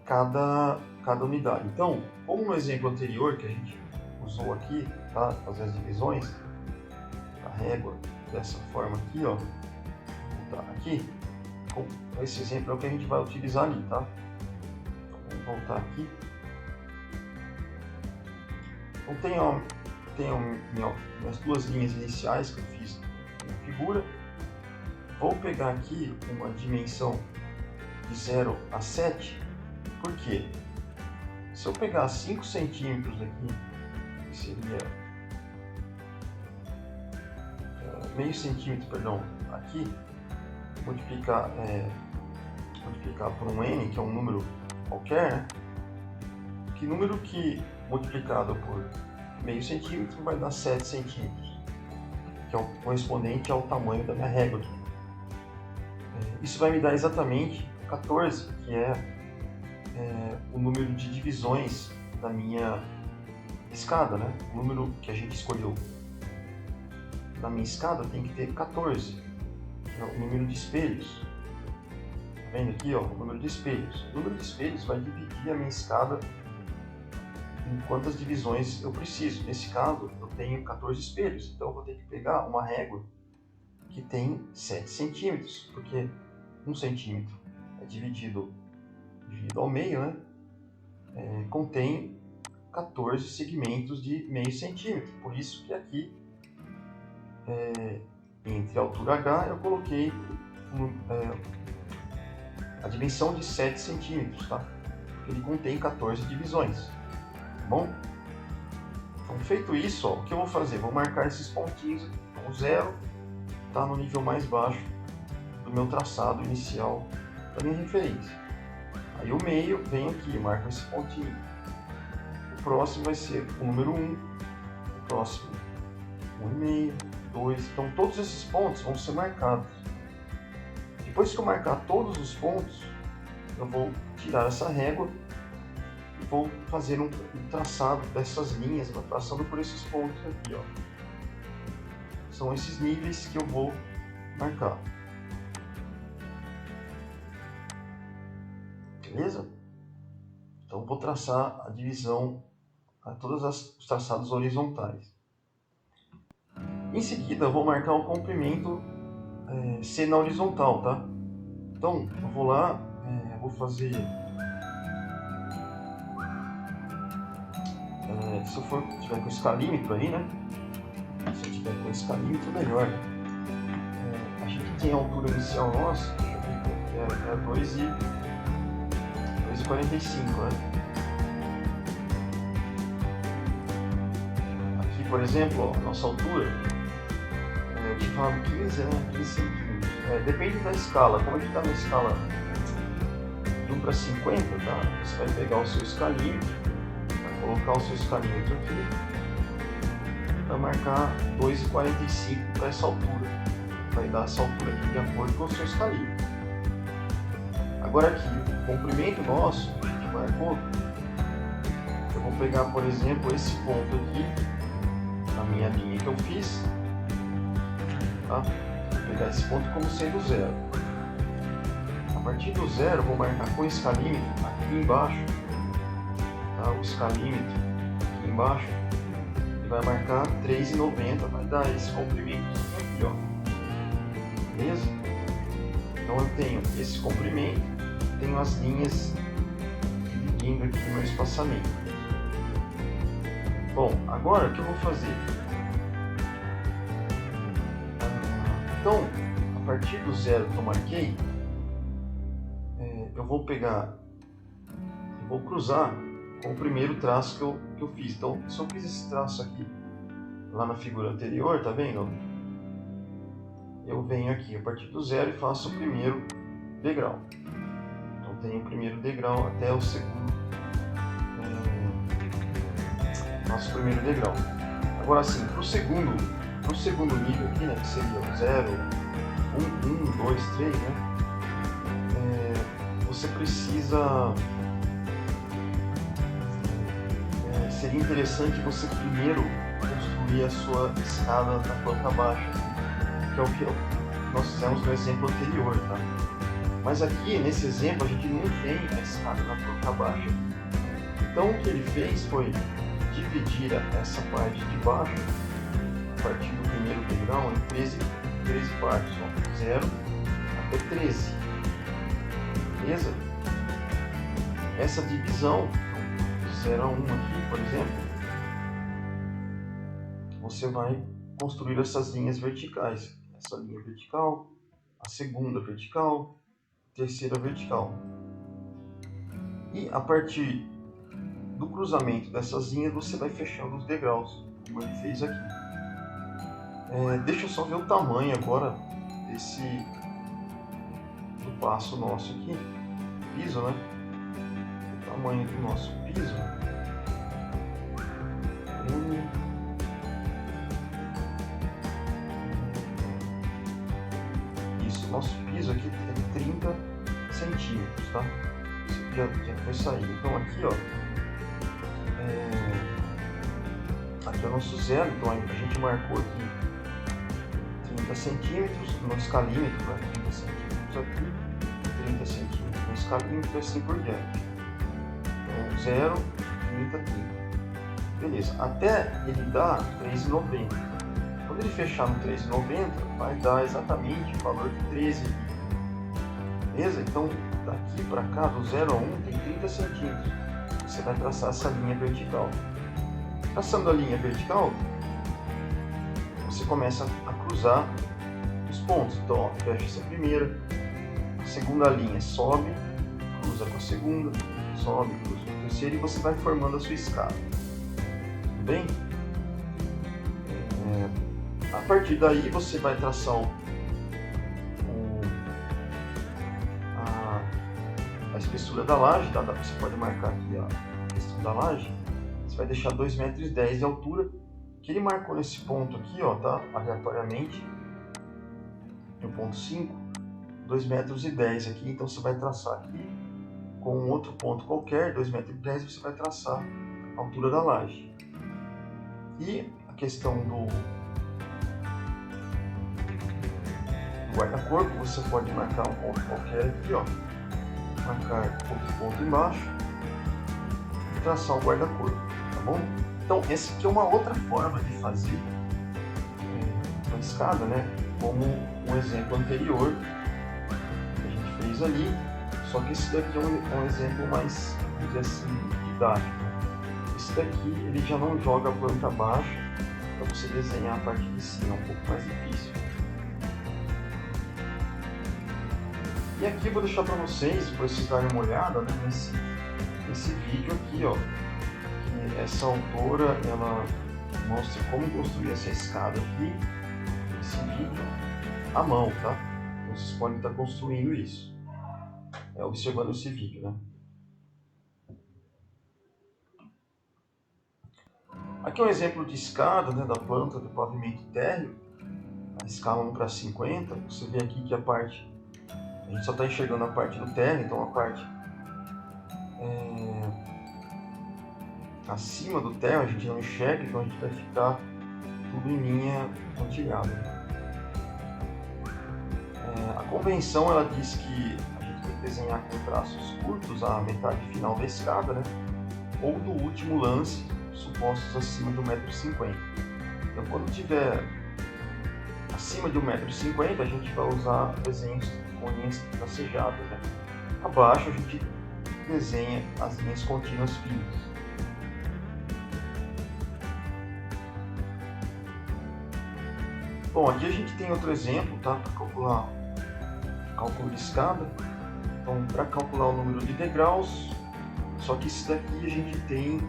cada unidade. Então, como no exemplo anterior que a gente usou aqui, tá, fazer as divisões, a régua dessa forma aqui, ó, tá, aqui, esse exemplo é o que a gente vai utilizar ali, tá? Então, vamos voltar aqui. Então tenho minhas duas linhas iniciais que eu fiz na figura. Vou pegar aqui uma dimensão de 0 a 7, por quê? Se eu pegar 5 centímetros aqui, que seria meio centímetro, perdão, aqui, multiplicar por um n, que é um número qualquer, né? Que número que multiplicado por meio centímetro vai dar 7 centímetros, que é o correspondente ao tamanho da minha régua aqui. Isso vai me dar exatamente 14, que é o número de divisões da minha escada, né? O número que a gente escolheu na minha escada tem que ter 14, que é o número de espelhos. Tá vendo aqui, ó, o número de espelhos. O número de espelhos vai dividir a minha escada em quantas divisões eu preciso. Nesse caso, eu tenho 14 espelhos, então eu vou ter que pegar uma régua que tem 7 centímetros, porque 1 centímetro é dividido ao meio, né? Contém 14 segmentos de meio centímetro. Por isso que aqui, entre a altura H, eu coloquei a dimensão de 7 centímetros, tá? Ele contém 14 divisões. Bom, então feito isso, ó, o que eu vou fazer? Vou marcar esses pontinhos aqui. Então, o 0 está no nível mais baixo do meu traçado inicial da minha referência. Aí o meio vem aqui, marco esse pontinho. O próximo vai ser o número 1, o próximo 1,5, 2. Então todos esses pontos vão ser marcados. Depois que eu marcar todos os pontos, eu vou tirar essa régua e vou fazer um traçado dessas linhas, passando por esses pontos aqui, ó. São esses níveis que eu vou marcar. Beleza? Então vou traçar a divisão a todos os traçados horizontais. Em seguida eu vou marcar o comprimento C na horizontal, tá? Então eu vou lá, vou fazer... se eu tiver com escalímetro aí, né? Se eu tiver com escalímetro, melhor. A gente tem a altura inicial nossa, deixa eu ver, que é 2,45, né? Aqui, por exemplo, ó, a nossa altura, eu tinha falado 15, né? 15 centímetros. Depende da escala. Como a gente está na escala de 1:50, tá? Você vai pegar o seu escalímetro, vai colocar o seu escalímetro aqui, vai marcar 2,45 para essa altura. Vai dar essa altura aqui de acordo com o seu escalímetro. Agora aqui, o comprimento nosso, que a gente marcou, eu vou pegar, por exemplo, esse ponto aqui minha linha que eu fiz, tá? Vou pegar esse ponto como sendo 0. A partir do 0, eu vou marcar com o escalímetro aqui embaixo, tá? O escalímetro aqui embaixo, ele vai marcar 3,90, vai dar esse comprimento aqui, ó. Beleza? Então eu tenho esse comprimento, tenho as linhas dividindo aqui o meu espaçamento. Bom, agora o que eu vou fazer? Então, a partir do 0 que eu marquei, eu vou pegar e vou cruzar com o primeiro traço que eu fiz. Então, se eu fiz esse traço aqui lá na figura anterior, tá vendo? Eu venho aqui a partir do 0 e faço o primeiro degrau. Então, tenho o primeiro degrau até o segundo. Faço o primeiro degrau. Agora sim, para o segundo nível aqui, né, que seria o 0, 1, 2, 3, né? Você precisa... seria interessante você primeiro construir a sua escada na planta baixa, que é o que nós fizemos no exemplo anterior, tá? Mas aqui, nesse exemplo, a gente não tem a escada na planta baixa. Então, o que ele fez foi dividir essa parte de baixo, a partir do primeiro degrau, em 13 partes, ó, 0 até 13. Beleza? Essa divisão, 0 a 1 aqui, por exemplo, você vai construir essas linhas verticais. Essa linha vertical, a segunda vertical, a terceira vertical. E a partir do cruzamento dessas linhas, você vai fechando os degraus, como ele fez aqui. Deixa eu só ver o tamanho agora do passo nosso aqui, piso, né? O tamanho do nosso piso. Isso, nosso piso aqui é 30 centímetros, tá? Isso aqui já foi sair. Então aqui, ó, aqui é o nosso 0, então a gente marcou aqui 30 centímetros no escalímetro, né? 30 centímetros aqui, 30 centímetros no escalímetro e assim por diante. Então 0, 30, 30. Beleza, até ele dar 3,90. Quando ele fechar no 3,90, vai dar exatamente o valor de 13 aqui. Beleza? Então daqui para cá, do 0 a 1, tem 30 centímetros. Você vai traçar essa linha vertical. Traçando a linha vertical, você começa a cruzar os pontos. Então, ó, fecha essa primeira, a segunda linha sobe, cruza com a segunda, sobe, cruza com a terceira e você vai formando a sua escada. Tudo bem? A partir daí você vai traçar a espessura da laje, tá? Você pode marcar aqui a questão da laje. Você vai deixar 2,10 metros de altura, que ele marcou nesse ponto aqui, ó, tá? Aleatoriamente, no ponto 5, 2,10 metros aqui. Então você vai traçar aqui com um outro ponto qualquer, 2,10 metros, você vai traçar a altura da laje. E a questão do guarda-corpo, você pode marcar um ponto qualquer aqui, ó, marcar outro ponto embaixo e traçar o guarda-corpo, tá bom? Então, essa aqui é uma outra forma de fazer uma escada, né? Como um exemplo anterior que a gente fez ali, só que esse daqui é um exemplo mais, vamos dizer assim, didático. Esse daqui, ele já não joga a planta abaixo para você desenhar a parte de cima, é um pouco mais difícil. E aqui eu vou deixar para vocês darem uma olhada, né, nesse vídeo aqui, ó, que essa autora, ela mostra como construir essa escada aqui, esse vídeo, à mão, tá? Então, vocês podem estar construindo isso, observando esse vídeo, né? Aqui é um exemplo de escada, né, da planta do pavimento térreo, a escala 1:50. Você vê aqui que a gente só está enxergando a parte do térreo, então a parte acima do térreo a gente não enxerga, então a gente vai ficar tudo em linha pontilhada. A convenção ela diz que a gente tem que desenhar com traços curtos a metade final da escada, né? Ou do último lance, supostos acima de 1,50 m. Então, quando tiver acima de 1,50 m, a gente vai usar desenhos com linhas tracejadas, né? Abaixo a gente desenha as linhas contínuas finas. Bom, aqui a gente tem outro exemplo, tá? Para calcular cálculo de escada. Então, para calcular o número de degraus, só que isso daqui a gente tem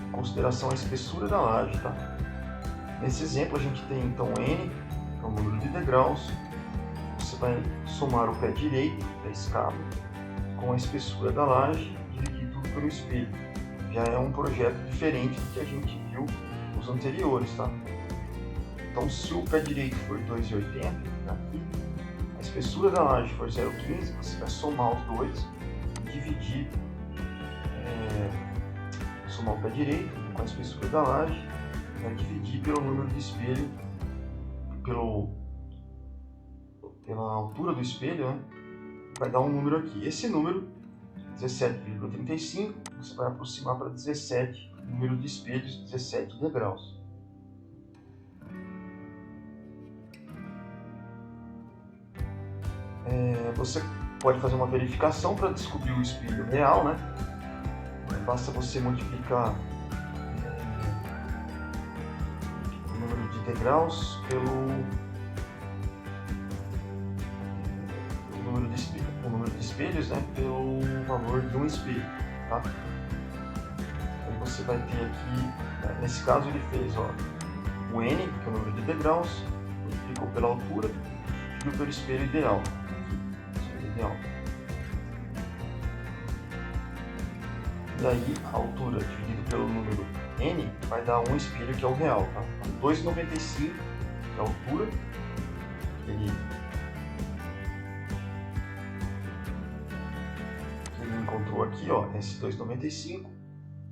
em consideração a espessura da laje, tá? Nesse exemplo a gente tem então N, que é o número de degraus. Você vai somar o pé direito da escada com a espessura da laje e dividir tudo pelo espelho. Já é um projeto diferente do que a gente viu nos anteriores, tá? Então, se o pé direito for 2,80, aqui, a espessura da laje for 0,15, você vai somar os dois e dividir, somar o pé direito com a espessura da laje, vai dividir pelo número de espelho, pela altura do espelho, né? Vai dar um número aqui. Esse número, 17,35, você vai aproximar para 17, número de espelhos, 17 degraus. Você pode fazer uma verificação para descobrir o espelho real, né? Basta você multiplicar o número de degraus pelo número de espelhos, né? Pelo valor de um espelho, tá? Então você vai ter aqui, nesse caso ele fez, ó, o N, que é o número de degraus, multiplicou pela altura, dividiu pelo espelho ideal. E aí a altura dividido pelo número N vai dar um espelho que é o real, tá? 2,95 é a altura que ele encontrou aqui, ó, esse 2,95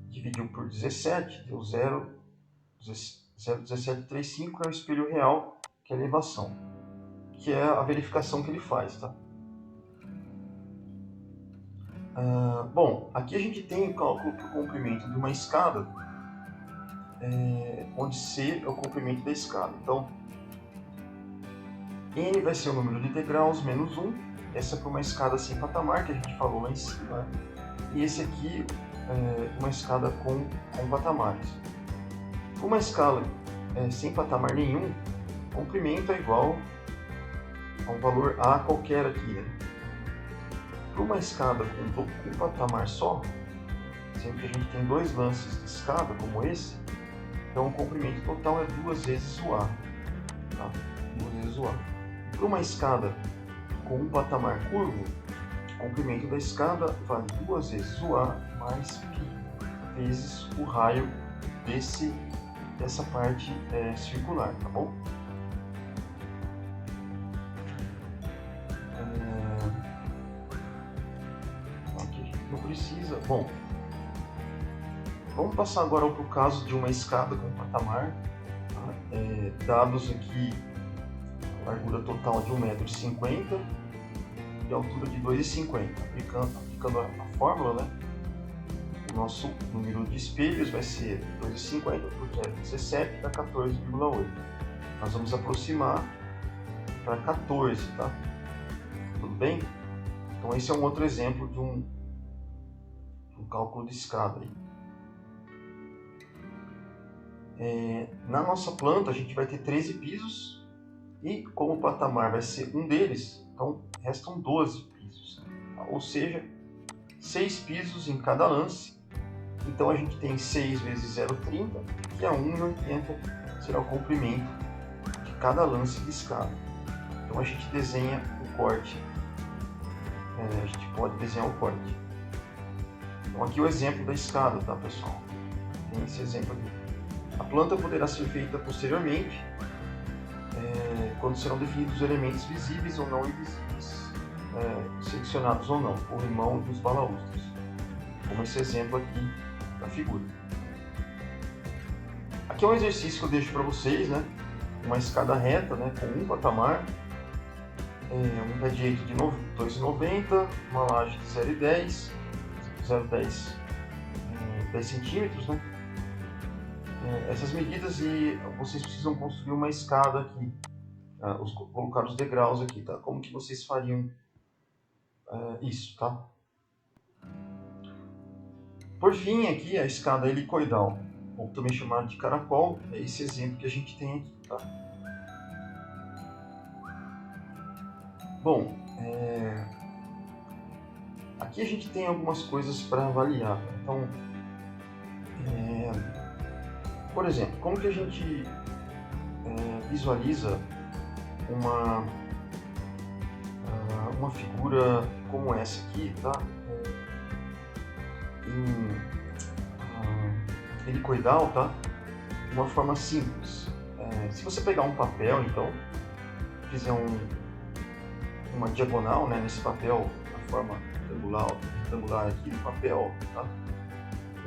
dividiu por 17, deu 0,1735, é o espelho real, que é a elevação, que é a verificação que ele faz, tá? Bom, aqui a gente tem o cálculo do comprimento de uma escada, onde C é o comprimento da escada. Então, N vai ser o número de degraus menos 1, essa é para uma escada sem patamar, que a gente falou lá em cima, né? E esse aqui é uma escada com patamares. Para uma escala sem patamar nenhum, o comprimento é igual a um valor A qualquer aqui, né? Para uma escada com um patamar só, sempre que a gente tem dois lances de escada, como esse, então o comprimento total é 2 vezes o A. Tá? 2 vezes o A. Para uma escada com um patamar curvo, o comprimento da escada vale 2 vezes o A mais π vezes o raio dessa parte circular, tá bom? Não precisa. Bom, vamos passar agora para o caso de uma escada com patamar. Tá? Dados aqui a largura total de 1,50 m e a altura de 2,50 m. Aplicando a fórmula, né? O nosso número de espelhos vai ser 2,50, porque é 17 dá 14,8. Nós vamos aproximar para 14, tá? Tudo bem? Então esse é um outro exemplo de um cálculo de escada aí. Na nossa planta a gente vai ter 13 pisos e como o patamar vai ser um deles, então restam 12 pisos, tá? Ou seja, 6 pisos em cada lance. Então a gente tem 6 vezes 0,30, que é 1,80, será o comprimento de cada lance de escada. Então a gente desenha o corte, a gente pode desenhar o corte. Então aqui o exemplo da escada, tá, pessoal? Tem esse exemplo aqui. A planta poderá ser feita posteriormente, quando serão definidos os elementos visíveis ou não invisíveis, seccionados ou não, o corrimão e os balaústres, como esse exemplo aqui da figura. Aqui é um exercício que eu deixo para vocês, né? Uma escada reta, né? Com um patamar, um pé direito de 2,90, uma laje de 0,10, 10 centímetros, né? Essas medidas, e vocês precisam construir uma escada aqui, colocar os degraus aqui, tá? Como que vocês fariam isso, tá? Por fim, aqui a escada helicoidal, ou também chamada de caracol, é esse exemplo que a gente tem aqui, tá? Bom, aqui a gente tem algumas coisas para avaliar. Então, por exemplo, como que a gente visualiza uma figura como essa aqui, tá? Helicoidal, tá? De uma forma simples. Se você pegar um papel, então, fizer uma diagonal, né, nesse papel, na forma retangular aqui do papel, tá?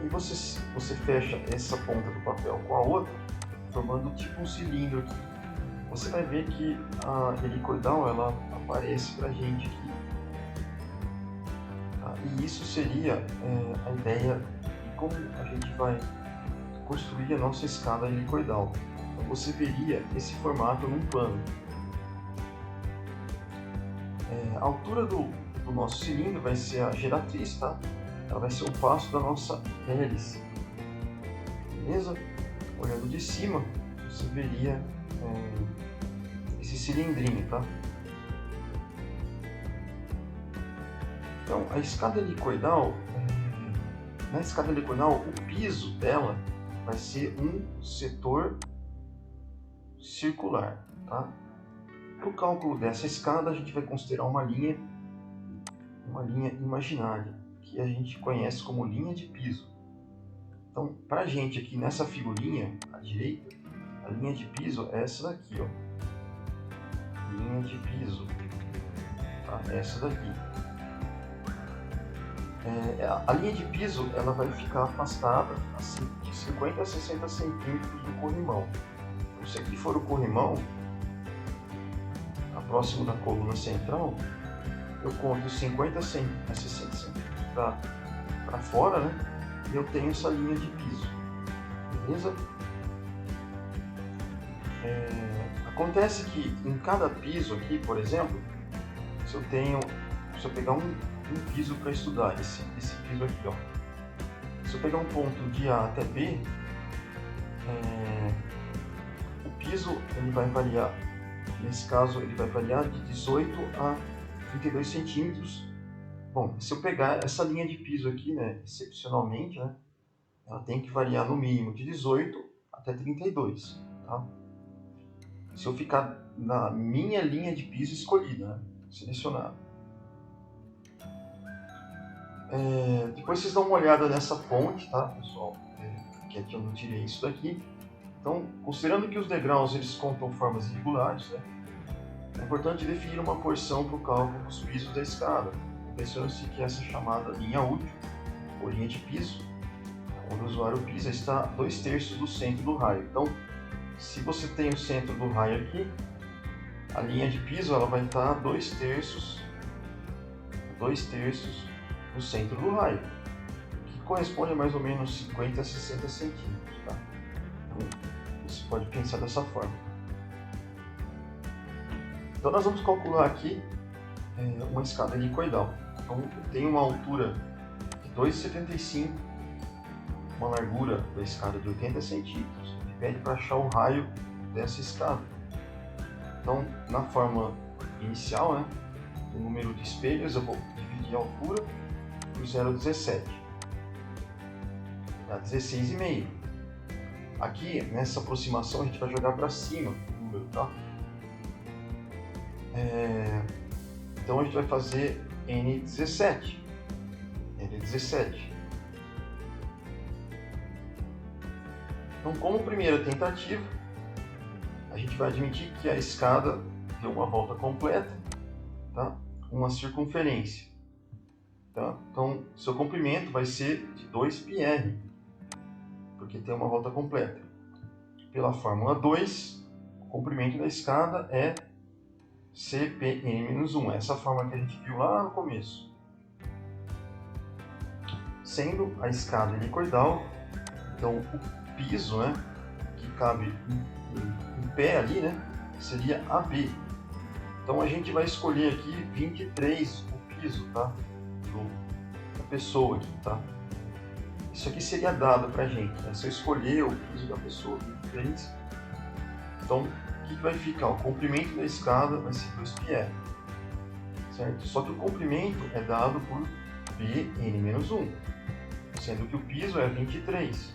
E você fecha essa ponta do papel com a outra, formando tipo um cilindro aqui. Você vai ver que a helicoidal, ela aparece pra gente aqui. Tá? E isso seria a ideia de como a gente vai construir a nossa escada helicoidal. Então você veria esse formato num plano. A altura do nosso cilindro vai ser a geratriz, tá? Ela vai ser o passo da nossa hélice. Beleza? Olhando de cima, você veria esse cilindrinho, tá? Então, a escada helicoidal, na escada helicoidal, o piso dela vai ser um setor circular, tá? Para o cálculo dessa escada, a gente vai considerar uma linha imaginária, que a gente conhece como linha de piso. Então, para a gente aqui nessa figurinha, à direita, a linha de piso é essa daqui, ó. Linha de piso, tá? Essa daqui. A linha de piso, ela vai ficar afastada assim, de 50 a 60 centímetros do corrimão. Então, se aqui for o corrimão, próximo da coluna central, eu conto 50 a 60 centímetros para fora, né? E eu tenho essa linha de piso, beleza? Acontece que em cada piso aqui, por exemplo, se eu pegar um piso para estudar, esse piso aqui, ó. Se eu pegar um ponto de A até B, o piso ele vai variar. Nesse caso, ele vai variar de 18 a 32 centímetros. Bom, se eu pegar essa linha de piso aqui, né, excepcionalmente, né, ela tem que variar no mínimo de 18 até 32, tá? Se eu ficar na minha linha de piso escolhida, né, selecionada. Depois vocês dão uma olhada nessa ponte, tá, pessoal? Que aqui eu não tirei isso daqui. Então, considerando que os degraus eles contam formas irregulares, né, é importante definir uma porção para o cálculo dos pisos da escada, pensando-se que essa chamada linha útil, ou linha de piso, onde o usuário pisa, está a 2/3 do centro do raio. Então, se você tem o centro do raio aqui, a linha de piso ela vai estar a 2/3 do centro do raio, que corresponde a mais ou menos 50 a 60 centímetros. Tá? Então, você pode pensar dessa forma. Então nós vamos calcular aqui uma escada helicoidal. Então eu tenho uma altura de 2,75, uma largura da escada de 80 centímetros. Ele pede para achar o raio dessa escada. Então na forma inicial, né, do número de espelhos, eu vou dividir a altura por 0,17. Dá 16,5. Aqui nessa aproximação a gente vai jogar para cima o número, tá? Então a gente vai fazer N17. Então, como primeira tentativa, a gente vai admitir que a escada deu uma volta completa, tá? Uma circunferência. Tá? Então, seu comprimento vai ser de 2πr, porque tem uma volta completa. pela fórmula 2, o comprimento da escada é CPn-1, essa forma que a gente viu lá no começo. Sendo a escada helicoidal, então o piso, né, que cabe em pé ali, né, seria AB. Então a gente vai escolher aqui 23 o piso, tá, da pessoa aqui, tá. Isso aqui seria dado pra gente, né, se eu escolher o piso da pessoa 23, então o que vai ficar? O comprimento da escada vai ser 2πr, certo? Só que o comprimento é dado por Bn-1, sendo que o piso é 23,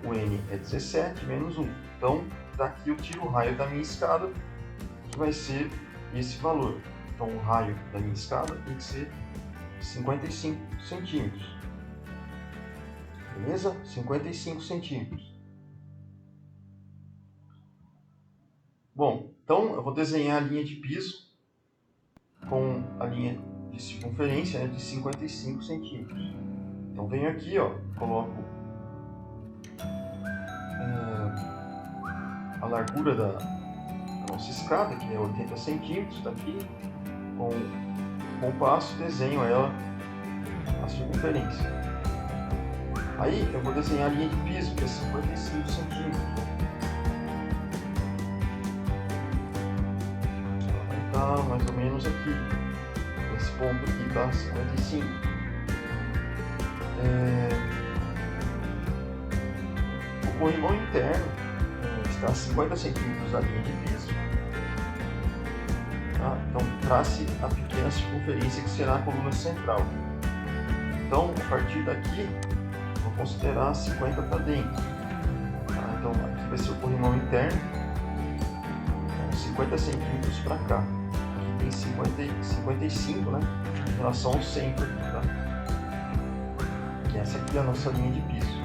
o N é 17 menos 1. Então, daqui eu tiro o raio da minha escada, que vai ser esse valor. Então, o raio da minha escada tem que ser 55 centímetros. Beleza? 55 centímetros. Bom, então eu vou desenhar a linha de piso com a linha de circunferência, né, de 55 centímetros. Então venho aqui, ó, coloco a largura da nossa escada, que é 80 centímetros, daqui, com o compasso, desenho ela, a circunferência. Aí eu vou desenhar a linha de piso, que é 55 centímetros. Ela vai estar mais ou menos aqui, nesse ponto aqui, tá? 55. O corrimão interno está a 50 centímetros da linha de piso. Tá? Então trace a pequena circunferência que será a coluna central. Então, a partir daqui, vou considerar 50 para dentro. Tá? Então, aqui vai ser o corrimão interno, então, 50 centímetros para cá. Aqui tem 55, né, em relação ao centro. Tá? E essa aqui é a nossa linha de piso.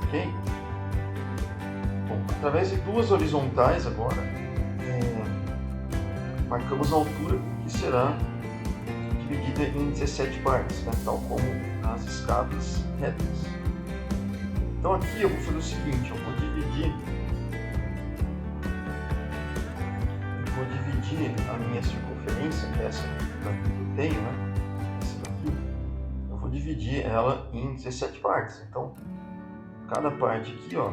Ok? Bom, através de duas horizontais agora, marcamos a altura que será dividida em 17 partes, né, tal como nas escadas retas. Então aqui eu vou fazer o seguinte, eu vou dividir a minha circunferência, que é essa daqui que eu tenho, né, essa daqui, eu vou dividir ela em 17 partes. Então cada parte aqui, ó,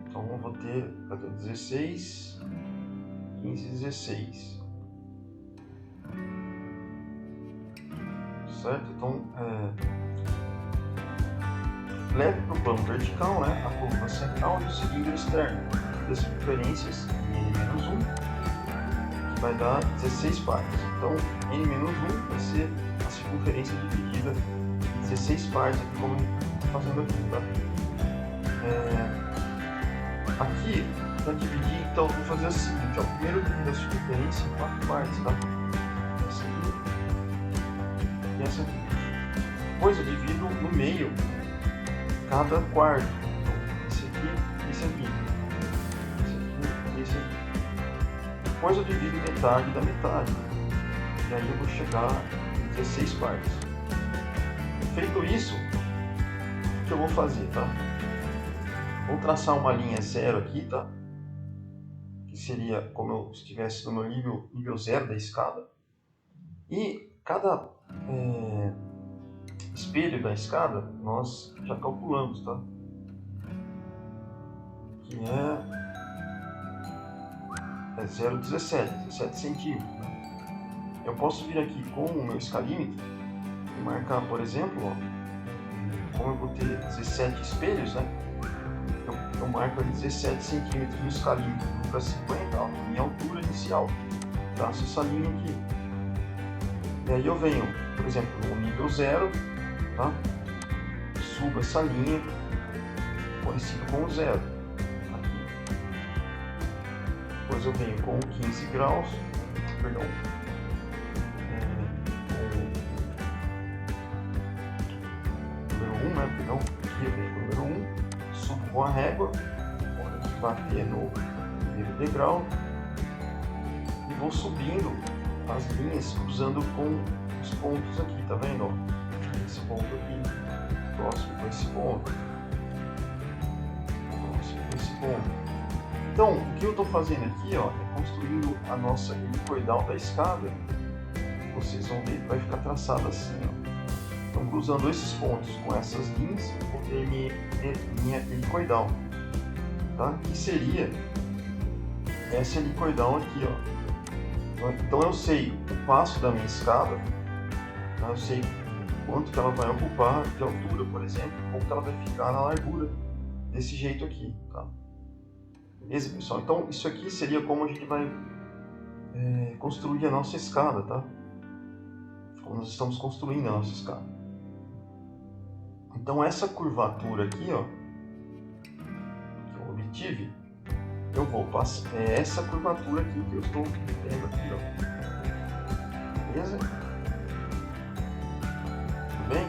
então eu vou ter 16, 15, 16. Certo? Então, leve para o plano vertical, né, a coluna central e o cilindro externo das circunferências N-1, que vai dar 16 partes. Então, N-1 vai ser a circunferência dividida em 16 partes, aqui como estou fazendo aqui, tá? Aqui, para dividir, então, eu vou fazer o seguinte, ó, primeiro eu divido a circunferência em 4 partes, tá? Essa aqui e essa aqui. Depois eu divido no meio cada quarto. Então, esse aqui e esse aqui. Esse aqui e esse aqui. Depois eu divido metade da metade. E aí eu vou chegar em 16 partes. Feito isso, o que eu vou fazer, tá? Vou traçar uma linha zero aqui, tá? Que seria como eu estivesse no meu nível zero da escada. E cada espelho da escada nós já calculamos, tá? Que é 0,17, 17 centímetros. Né? Eu posso vir aqui com o meu escalímetro e marcar, por exemplo, ó, como eu vou ter 17 espelhos, né? Eu marco ali 17 centímetros no escalímetro para 50, ó, minha altura inicial. Traço essa linha aqui. E aí eu venho, por exemplo, no nível 0, tá? Subo essa linha parecido com o 0. Aqui. Depois eu venho com 15 graus, perdão, com o número 1, né? Perdão, aqui eu venho com o número 1, subo com a régua, bater no primeiro degrau e vou subindo as linhas cruzando com os pontos aqui, tá vendo? esse ponto aqui, próximo com esse ponto, próximo com esse ponto. Então, o que eu estou fazendo aqui, ó, é construindo a nossa helicoidal da escada. Vocês vão ver que vai ficar traçado assim, ó. Então, cruzando esses pontos com essas linhas, eu vou ter minha helicoidal, tá? Que seria essa helicoidal aqui, ó. Então, eu sei o passo da minha escada, tá? Eu sei quanto que ela vai ocupar de altura, por exemplo, ou que ela vai ficar na largura, desse jeito aqui, tá? Beleza, pessoal? Então, isso aqui seria como a gente vai construir a nossa escada, tá? Como nós estamos construindo a nossa escada. Então, essa curvatura aqui, ó, que eu obtive, eu vou passar essa curvatura aqui que eu estou tendo aqui, ó. Beleza? Tudo bem?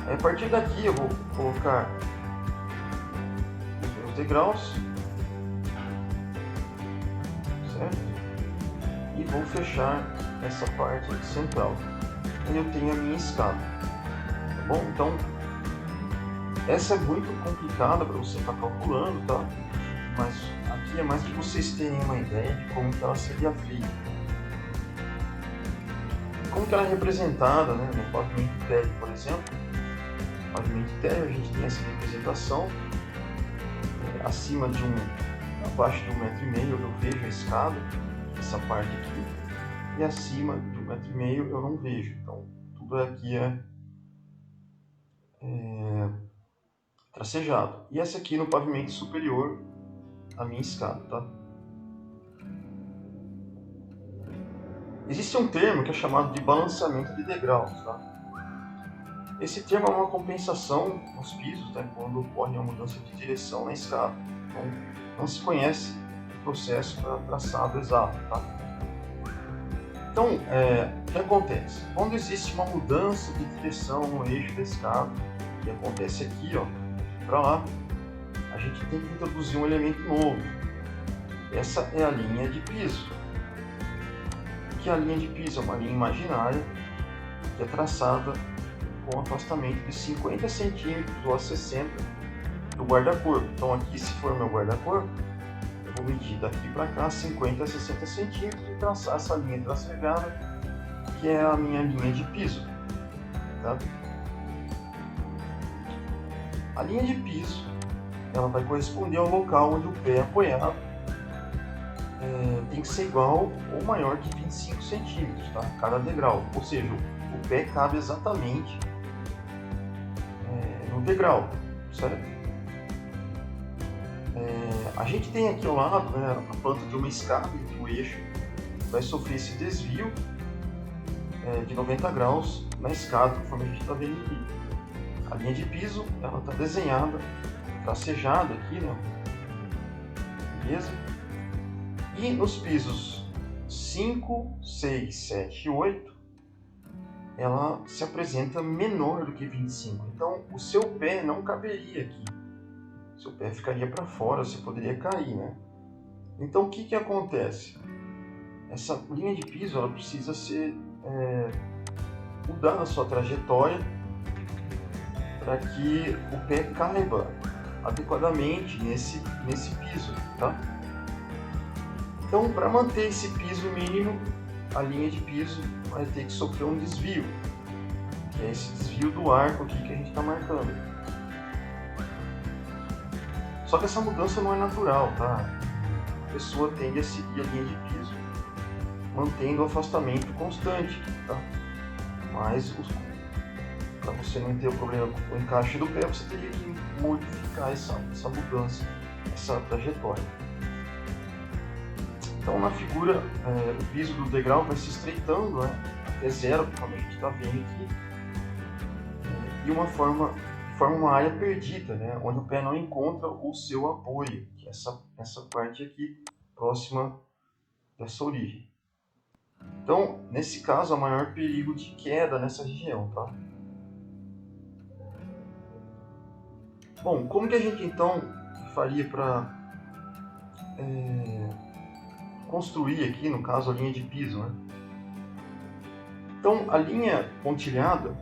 Aí, a partir daqui eu vou colocar os meus degraus, certo? E vou fechar essa parte central. Aí eu tenho a minha escada, tá bom? Então, essa é muito complicada para você estar calculando, tá? Mas aqui é mais para vocês terem uma ideia de como que ela seria feita. Como que ela é representada, né? No pavimento térreo, por exemplo. No pavimento térreo a gente tem essa representação. Acima de abaixo de 1,5 m eu vejo a escada, essa parte aqui. E acima de 1,5 m eu não vejo. Então, tudo aqui é tracejado. E essa aqui no pavimento superior, a minha escada, tá? Existe um termo que é chamado de balanceamento de degraus, tá? Esse termo é uma compensação nos pisos, né, quando ocorre uma mudança de direção na escada. Então, não se conhece o processo para traçado exato, tá? Então, o que acontece? Quando existe uma mudança de direção no eixo da escada, que acontece aqui, ó, para lá, a gente tem que introduzir um elemento novo. Essa é a linha de piso. Que a linha de piso é uma linha imaginária que é traçada com um afastamento de 50 centímetros ou a 60 do guarda-corpo. Então aqui, se for meu guarda-corpo, eu vou medir daqui para cá 50 a 60 centímetros e traçar essa linha tracejada, que é a minha linha de piso, tá? A linha de piso, ela vai corresponder ao local onde o pé é apoiado, tem que ser igual ou maior que 25 centímetros, tá? Cada degrau, ou seja, o pé cabe exatamente no degrau, certo? A gente tem aqui ao lado, né, a planta de uma escada em que o eixo vai sofrer esse desvio de 90 graus na escada, conforme a gente está vendo aqui. A linha de piso, ela está desenhada, tracejada aqui, né? Beleza? E nos pisos 5, 6, 7 e 8, ela se apresenta menor do que 25. Então, o seu pé não caberia aqui. O seu pé ficaria para fora, você poderia cair, né? Então, o que acontece? Essa linha de piso, ela precisa ser mudada a sua trajetória para que o pé caiba adequadamente nesse piso, tá? Então, para manter esse piso mínimo, a linha de piso vai ter que sofrer um desvio, que é esse desvio do arco aqui que a gente está marcando. Só que essa mudança não é natural, tá? A pessoa tende a seguir a linha de piso, mantendo o afastamento constante, tá? Mas para você não ter o problema com o encaixe do pé, você teria que modificar essa mudança, essa trajetória. Então, na figura, o piso do degrau vai se estreitando, né, até zero, como a gente está vendo aqui, e forma uma área perdida, né, onde o pé não encontra o seu apoio, que é essa parte aqui, próxima dessa origem. Então, nesse caso, há maior perigo de queda nessa região, tá? Bom, como que a gente então faria para construir aqui, no caso, a linha de piso, né? Então, a linha pontilhada,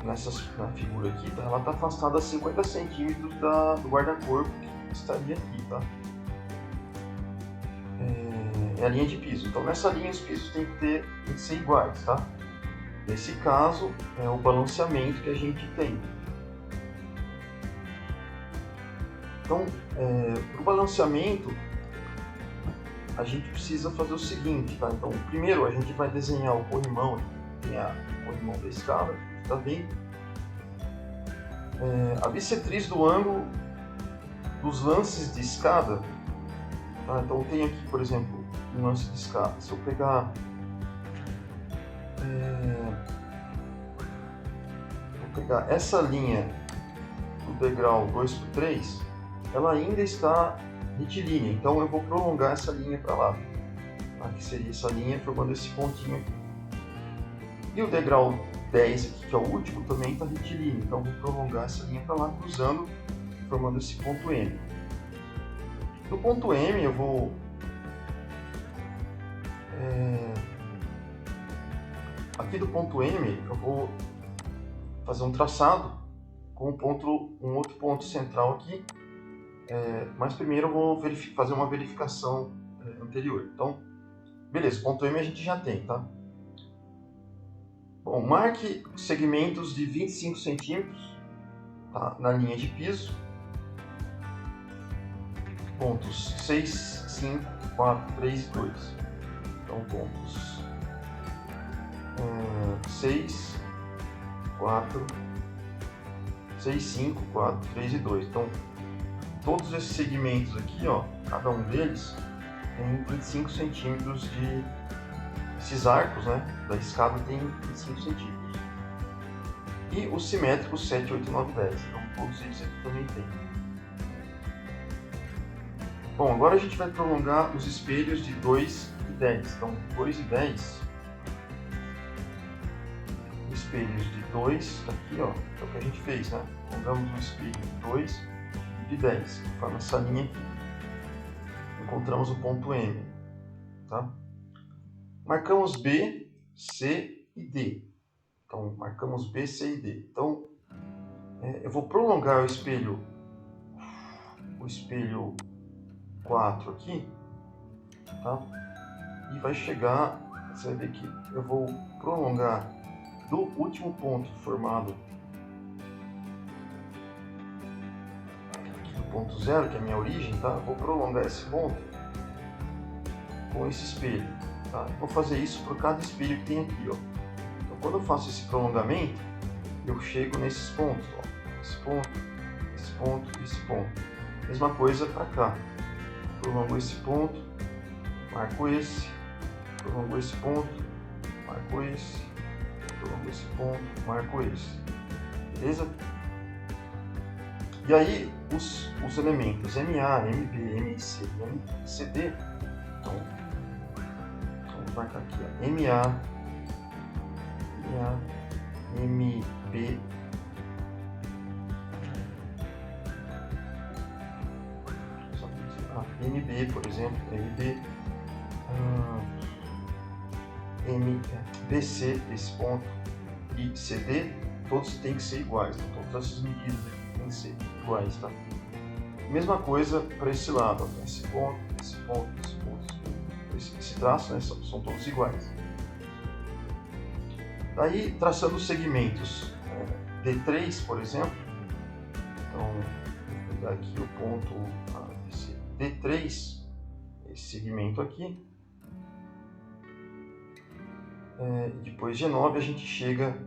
na figura aqui, tá? Ela está afastada a 50 centímetros do guarda-corpo que estaria aqui, tá? É a linha de piso. Então nessa linha os pisos têm que ser iguais, tá? Nesse caso é o balanceamento que a gente tem. Então, para o balanceamento, a gente precisa fazer o seguinte, tá? Então, primeiro a gente vai desenhar o corrimão, tem o corrimão da escada, tá bem? A bissetriz do ângulo dos lances de escada, tá? Então tem aqui, por exemplo, um lance de escada. Se eu pegar vou pegar essa linha do degrau 2×3, ela ainda está retilínea, então eu vou prolongar essa linha para lá, tá? Que seria essa linha formando esse pontinho aqui. E o degrau 10 aqui, que é o último, também está retilíneo, então eu vou prolongar essa linha para lá, cruzando, formando esse ponto M. Do ponto M eu vou aqui do ponto M eu vou fazer um traçado com um outro ponto central aqui, mas primeiro eu vou fazer uma verificação anterior. Então, beleza, ponto M a gente já tem, tá? Bom, marque segmentos de 25 centímetros, tá? Na linha de piso, pontos 6, 5, 4, 3 e 2. Então, pontos 6, 4, 6, 5, 4, 3 e 2. Então, todos esses segmentos aqui, ó, cada um deles tem 25 centímetros de... Esses arcos, né, da escada tem 25 centímetros. E os simétricos 7, 8, 9, 10. Então, todos eles aqui também tem. Bom, agora a gente vai prolongar os espelhos de 2 e 10. Então, 2 e 10. Espelhos de 2, aqui, ó, é o que a gente fez, né? Prolongamos um espelho de 2 e de 10. Forma essa linha aqui. Encontramos o ponto M, tá? Marcamos B, C e D. Então, marcamos B, C e D. Então, eu vou prolongar o espelho 4 aqui, tá? E vai chegar, você vai ver que eu vou prolongar do último ponto formado aqui do ponto 0, que é a minha origem, tá? Eu vou prolongar esse ponto com esse espelho, tá? Vou fazer isso por cada espelho que tem aqui, ó. Então, quando eu faço esse prolongamento, eu chego nesses pontos, ó. Esse ponto, esse ponto, esse ponto. Mesma coisa para cá. Prolongo esse ponto, marco esse, prolongo esse ponto, marco esse, prolongo esse ponto, marco esse. Beleza? E aí, os elementos MA, MB, MIC e MCD, então, vamos marcar aqui, ó, MA, MB, MB, por exemplo, MB, BC, esse ponto, e CD, todos têm que ser iguais, então, todas essas medidas aqui têm que ser iguais, tá? Mesma coisa para esse lado, ó, esse ponto, esse ponto, esse ponto, esse traço, né, são todos iguais. Daí, traçando os segmentos D3, por exemplo, então, vou pegar aqui o ponto, esse D3, esse segmento aqui, depois G9 a gente chega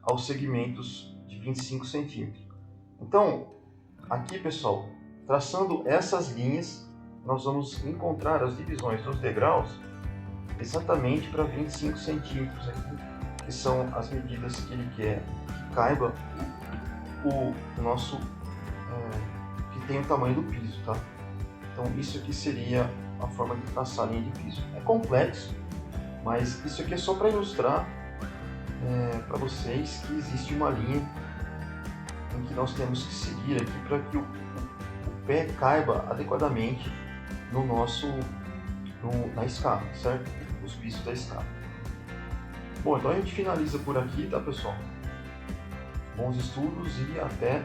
aos segmentos de 25 centímetros. Então, aqui pessoal, traçando essas linhas, nós vamos encontrar as divisões dos degraus exatamente para 25 centímetros aqui, que são as medidas que ele quer que caiba o nosso, que tem o tamanho do piso, tá? Então isso aqui seria a forma de traçar a linha de piso. É complexo, mas isso aqui é só para ilustrar para vocês que existe uma linha em que nós temos que seguir aqui para que o pé caiba adequadamente no nosso, na escada, certo? Os pisos da escada. Bom, então a gente finaliza por aqui, tá, pessoal? Bons estudos e até